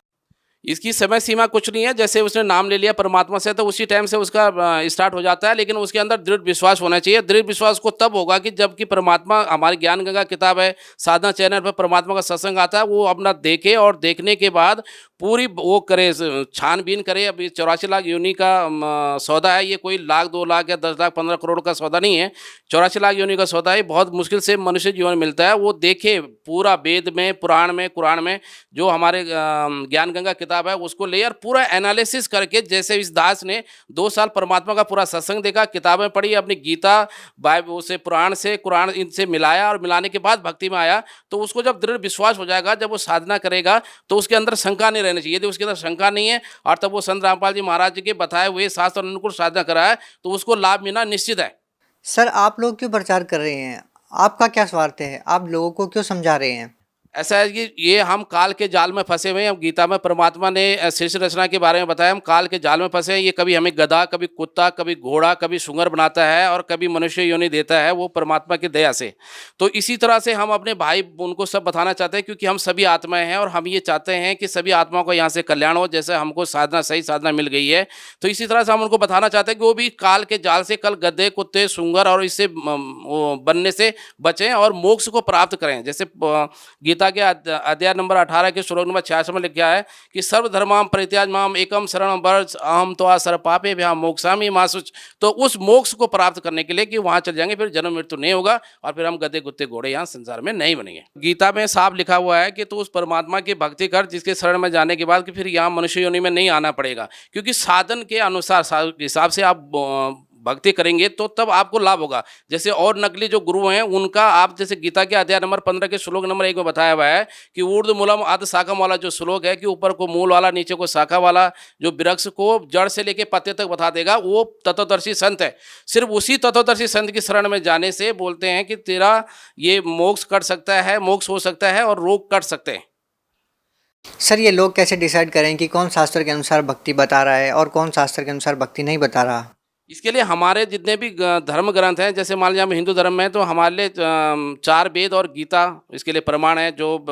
Speaker 5: इसकी समय सीमा कुछ नहीं है। जैसे उसने नाम ले लिया परमात्मा से तो उसी टाइम से उसका स्टार्ट हो जाता है, लेकिन उसके अंदर दृढ़ विश्वास होना चाहिए। दृढ़ विश्वास को तब होगा कि जबकि परमात्मा, हमारी ज्ञान गंगा किताब है, साधना चैनल पर परमात्मा का सत्संग आता है, वो अपना देखे और देखने के बाद पूरी वो करे, छानबीन करे। अभी 84 लाख योनि का सौदा है, ये कोई लाख 2 लाख या 10 लाख 15 करोड़ का सौदा नहीं है। 84 लाख योनि का सौदा है, बहुत मुश्किल से मनुष्य जीवन मिलता है। वो देखे पूरा वेद में, पुराण में, कुरान में, जो हमारे ज्ञान गंगा किताब है उसको ले और पूरा एनालिसिस करके, जैसे इस दास ने 2 साल परमात्मा का पूरा सत्संग देखा, किताबें पढ़ी, अपनी गीता बाइबल से, पुराण से, कुरान इनसे मिलाया और मिलाने के बाद भक्ति में आया, तो उसको जब दृढ़ विश्वास हो जाएगा, जब वो साधना करेगा तो उसके अंदर शंका नहीं रहनी चाहिए। यदि उसके अंदर शंका नहीं है और तब वो संत रामपाल जी महाराज जी के बताए हुए शास्त्र अनुकूल साधना कराए तो उसको लाभ मिलना निश्चित है।
Speaker 4: सर आप लोग क्यों प्रचार कर रहे हैं? आपका क्या स्वार्थ है? आप लोगों को क्यों समझा रहे हैं?
Speaker 5: ऐसा है कि ये हम काल के जाल में फंसे हुए हैं। हम गीता में परमात्मा ने सृष्टि रचना के बारे में बताया, हम काल के जाल में फंसे हैं। ये कभी हमें गधा, कभी कुत्ता, कभी घोड़ा, कभी सूअर बनाता है और कभी मनुष्य योनि देता है, वो परमात्मा की दया से। तो इसी तरह से हम अपने भाई उनको सब बताना चाहते हैं, क्योंकि हम सभी आत्माएं हैं और हम ये चाहते हैं कि सभी आत्माओं को यहाँ से कल्याण हो। जैसे हमको साधना, सही साधना मिल गई है, तो इसी तरह से हम उनको बताना चाहते हैं कि वो भी काल के जाल से, कल गधे, कुत्ते, सूअर और इससे बनने से बचें और मोक्ष को प्राप्त करें। जैसे गीता के अध्याय नंबर 18 के श्लोक नंबर 66 में लिखा है कि सर्वधर्मां परित्याज्य माम एकम शरणं व्रज अहम त्वा सर्वपापेभ्यः मोक्षामि मा शुच। तो उस मोक्ष को प्राप्त करने के लिए कि वहां चल जाएंगे, फिर जन्म मृत्यु नहीं होगा और फिर हम गधे, कुत्ते, घोड़े यहाँ संसार में नहीं बनेंगे। गीता में साफ लिखा हुआ है कि तू उस परमात्मा की भक्ति कर जिसके शरण में जाने के बाद कि फिर यहाँ मनुष्य योनि में नहीं आना पड़ेगा, क्योंकि साधन के अनुसार हिसाब से आप भक्ति करेंगे तो तब आपको लाभ होगा। जैसे और नकली जो गुरु हैं उनका आप, जैसे गीता के अध्याय नंबर 15 के श्लोक नंबर 1 में बताया हुआ है कि ऊर्ध्व मूलम अध शाखम वाला जो श्लोक है कि ऊपर को मूल वाला, नीचे को शाखा वाला, जो वृक्ष को जड़ से लेके पत्ते तक बता देगा, वो तत्वदर्शी संत है। सिर्फ उसी तत्वदर्शी संत की शरण में जाने से बोलते हैं कि तेरा ये मोक्ष कट सकता है, मोक्ष हो सकता है और रोग कट सकते हैं।
Speaker 4: सर, ये लोग कैसे डिसाइड करें कि कौन शास्त्र के अनुसार भक्ति बता रहा है और कौन शास्त्र के अनुसार भक्ति नहीं बता रहा?
Speaker 5: इसके लिए हमारे जितने भी धर्म ग्रंथ हैं, जैसे मान लीजिए हम हिंदू धर्म में हैं तो हमारे लिए 4 वेद और गीता इसके लिए प्रमाण है। जो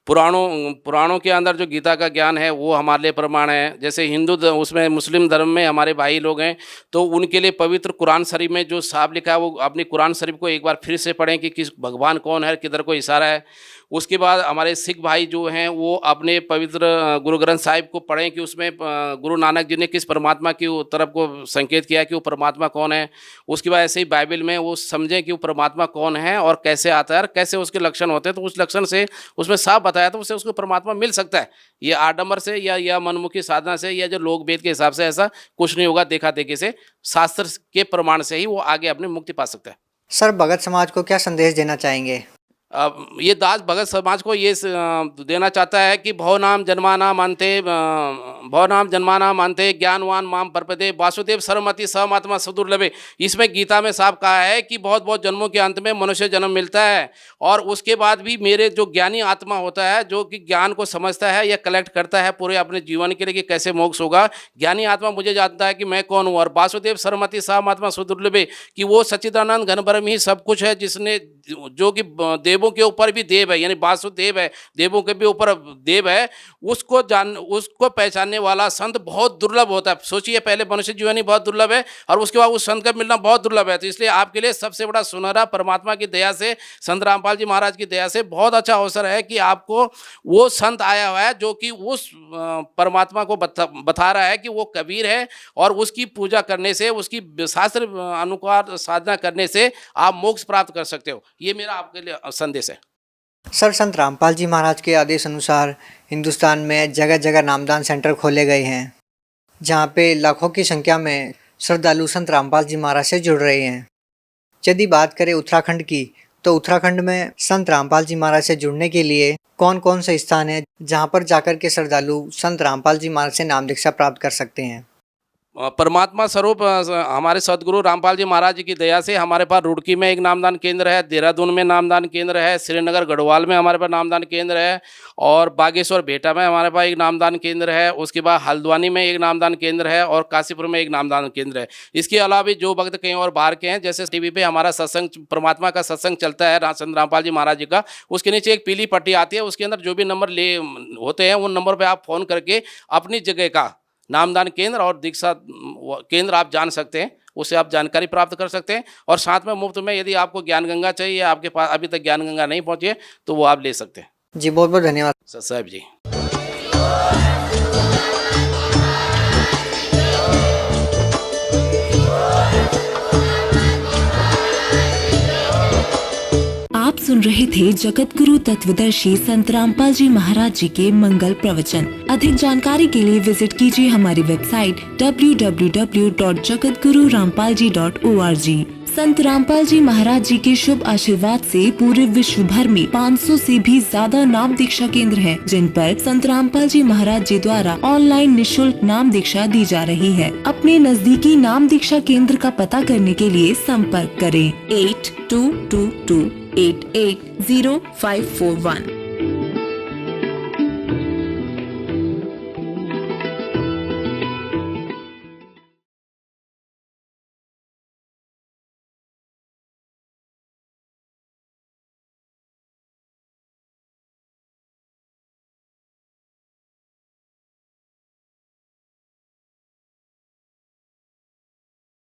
Speaker 5: पुराणों के अंदर जो गीता का ज्ञान है वो हमारे लिए प्रमाण है। जैसे उसमें मुस्लिम धर्म में हमारे भाई लोग हैं तो उनके लिए पवित्र कुरान शरीफ में जो साफ लिखा है वो अपनी कुरान शरीफ को एक बार फिर से पढ़ें कि किस भगवान कौन है, किधर को इशारा है। उसके बाद हमारे सिख भाई जो हैं वो अपने पवित्र गुरु ग्रंथ साहिब को पढ़ें कि उसमें गुरु नानक जी ने किस परमात्मा की तरफ को संकेत किया कि वो परमात्मा कौन है। उसके बाद ऐसे ही बाइबल में वो समझें कि वो परमात्मा कौन है और कैसे आता है और कैसे उसके लक्षण होते हैं। तो उस लक्षण से उसमें साफ बताया तो उससे उसको परमात्मा मिल सकता है। ये आडंबर से या मनमुखी साधना से या जो लोक वेद के हिसाब से ऐसा कुछ नहीं होगा। देखा देखी से, शास्त्र के प्रमाण से ही वो आगे अपनी मुक्ति पा सकता है।
Speaker 4: सर, भगत समाज को क्या संदेश देना चाहेंगे?
Speaker 5: ये दास भगत समाज को ये देना चाहता है कि भवनाम जन्मानाम अंते ज्ञानवान माम प्रपदे वासुदेव सर्वमति सहमात्मा सुदुर्लभे। इसमें गीता में साफ कहा है कि बहुत जन्मों के अंत में मनुष्य जन्म मिलता है और उसके बाद भी मेरे जो ज्ञानी आत्मा होता है, जो कि ज्ञान को समझता है या कलेक्ट करता है पूरे अपने जीवन के लिए कि कैसे मोक्ष होगा, ज्ञानी आत्मा मुझे जानता है कि मैं कौन हूँ। और वासुदेव सर्वमति सहमात्मा सुदुर्लभे कि वो सच्चिदानंद घन ब्रह्म ही सब कुछ है, जिसने जो कि देवों के ऊपर भी देव है, यानी वासुदेव है, देवों के भी ऊपर देव है। उसको पहचानने वाला संत बहुत दुर्लभ होता है। सोचिए, पहले मनुष्य जीवन ही बहुत दुर्लभ है और उसके बाद उस संत का मिलना बहुत दुर्लभ है। तो इसलिए आपके लिए सबसे बड़ा सुनहरा परमात्मा की दया से, संत रामपाल जी महाराज की दया से बहुत अच्छा अवसर है कि आपको वो संत आया हुआ है जो कि उस परमात्मा को बता रहा है कि वो कबीर है और उसकी पूजा करने से, उसकी शास्त्र अनुसार साधना करने से आप मोक्ष प्राप्त कर सकते हो। ये मेरा आपके लिए संदेश है।
Speaker 4: सर, संत रामपाल जी महाराज के आदेश अनुसार हिंदुस्तान में जगह जगह नामदान सेंटर खोले गए हैं, जहाँ पे लाखों की संख्या में श्रद्धालु संत रामपाल जी महाराज से जुड़ रहे हैं। यदि बात करें उत्तराखंड की, तो उत्तराखंड में संत रामपाल जी महाराज से जुड़ने के लिए कौन कौन से स्थान हैं जहाँ पर जाकर के श्रद्धालु संत रामपाल जी महाराज से नाम दीक्षा प्राप्त कर सकते हैं?
Speaker 5: परमात्मा स्वरूप हमारे सदगुरु रामपाल जी महाराज जी की दया से हमारे पास रुड़की में एक नामदान केंद्र है, देहरादून में नामदान केंद्र है, श्रीनगर गढ़वाल में हमारे पास नामदान केंद्र है और बागेश्वर भेटा में हमारे पास एक नामदान केंद्र है। उसके बाद हल्द्वानी में एक नामदान केंद्र है और काशीपुर में एक नामदान केंद्र है। इसके अलावा भी जो भक्त कहीं और बाहर के हैं, जैसे टीवी पे हमारा सत्संग, परमात्मा का सत्संग चलता है संत रामपाल जी महाराज जी का, उसके नीचे एक पीली पट्टी आती है, उसके अंदर जो भी नंबर होते हैं उन नंबर पर आप फ़ोन करके अपनी जगह का नामदान केंद्र और दीक्षा केंद्र आप जान सकते हैं, उससे आप जानकारी प्राप्त कर सकते हैं। और साथ में मुफ्त में यदि आपको ज्ञान गंगा चाहिए, आपके पास अभी तक ज्ञान गंगा नहीं पहुंची है, तो वो आप ले सकते हैं।
Speaker 4: जी, बहुत बहुत धन्यवाद
Speaker 5: सर साहब जी।
Speaker 6: आप सुन रहे थे जगत गुरु तत्वदर्शी संत रामपाल जी महाराज जी के मंगल प्रवचन। अधिक जानकारी के लिए विजिट कीजिए हमारी वेबसाइट www.jagatgururampalji.org। संत रामपाल जी महाराज जी के शुभ आशीर्वाद से पूरे विश्व भर में 500 से भी ज्यादा नाम दीक्षा केंद्र हैं, जिन पर संत रामपाल जी महाराज जी द्वारा ऑनलाइन निशुल्क नाम दीक्षा दी जा रही है। अपने नजदीकी नाम दीक्षा केंद्र का पता करने के लिए संपर्क करें 8222 880541।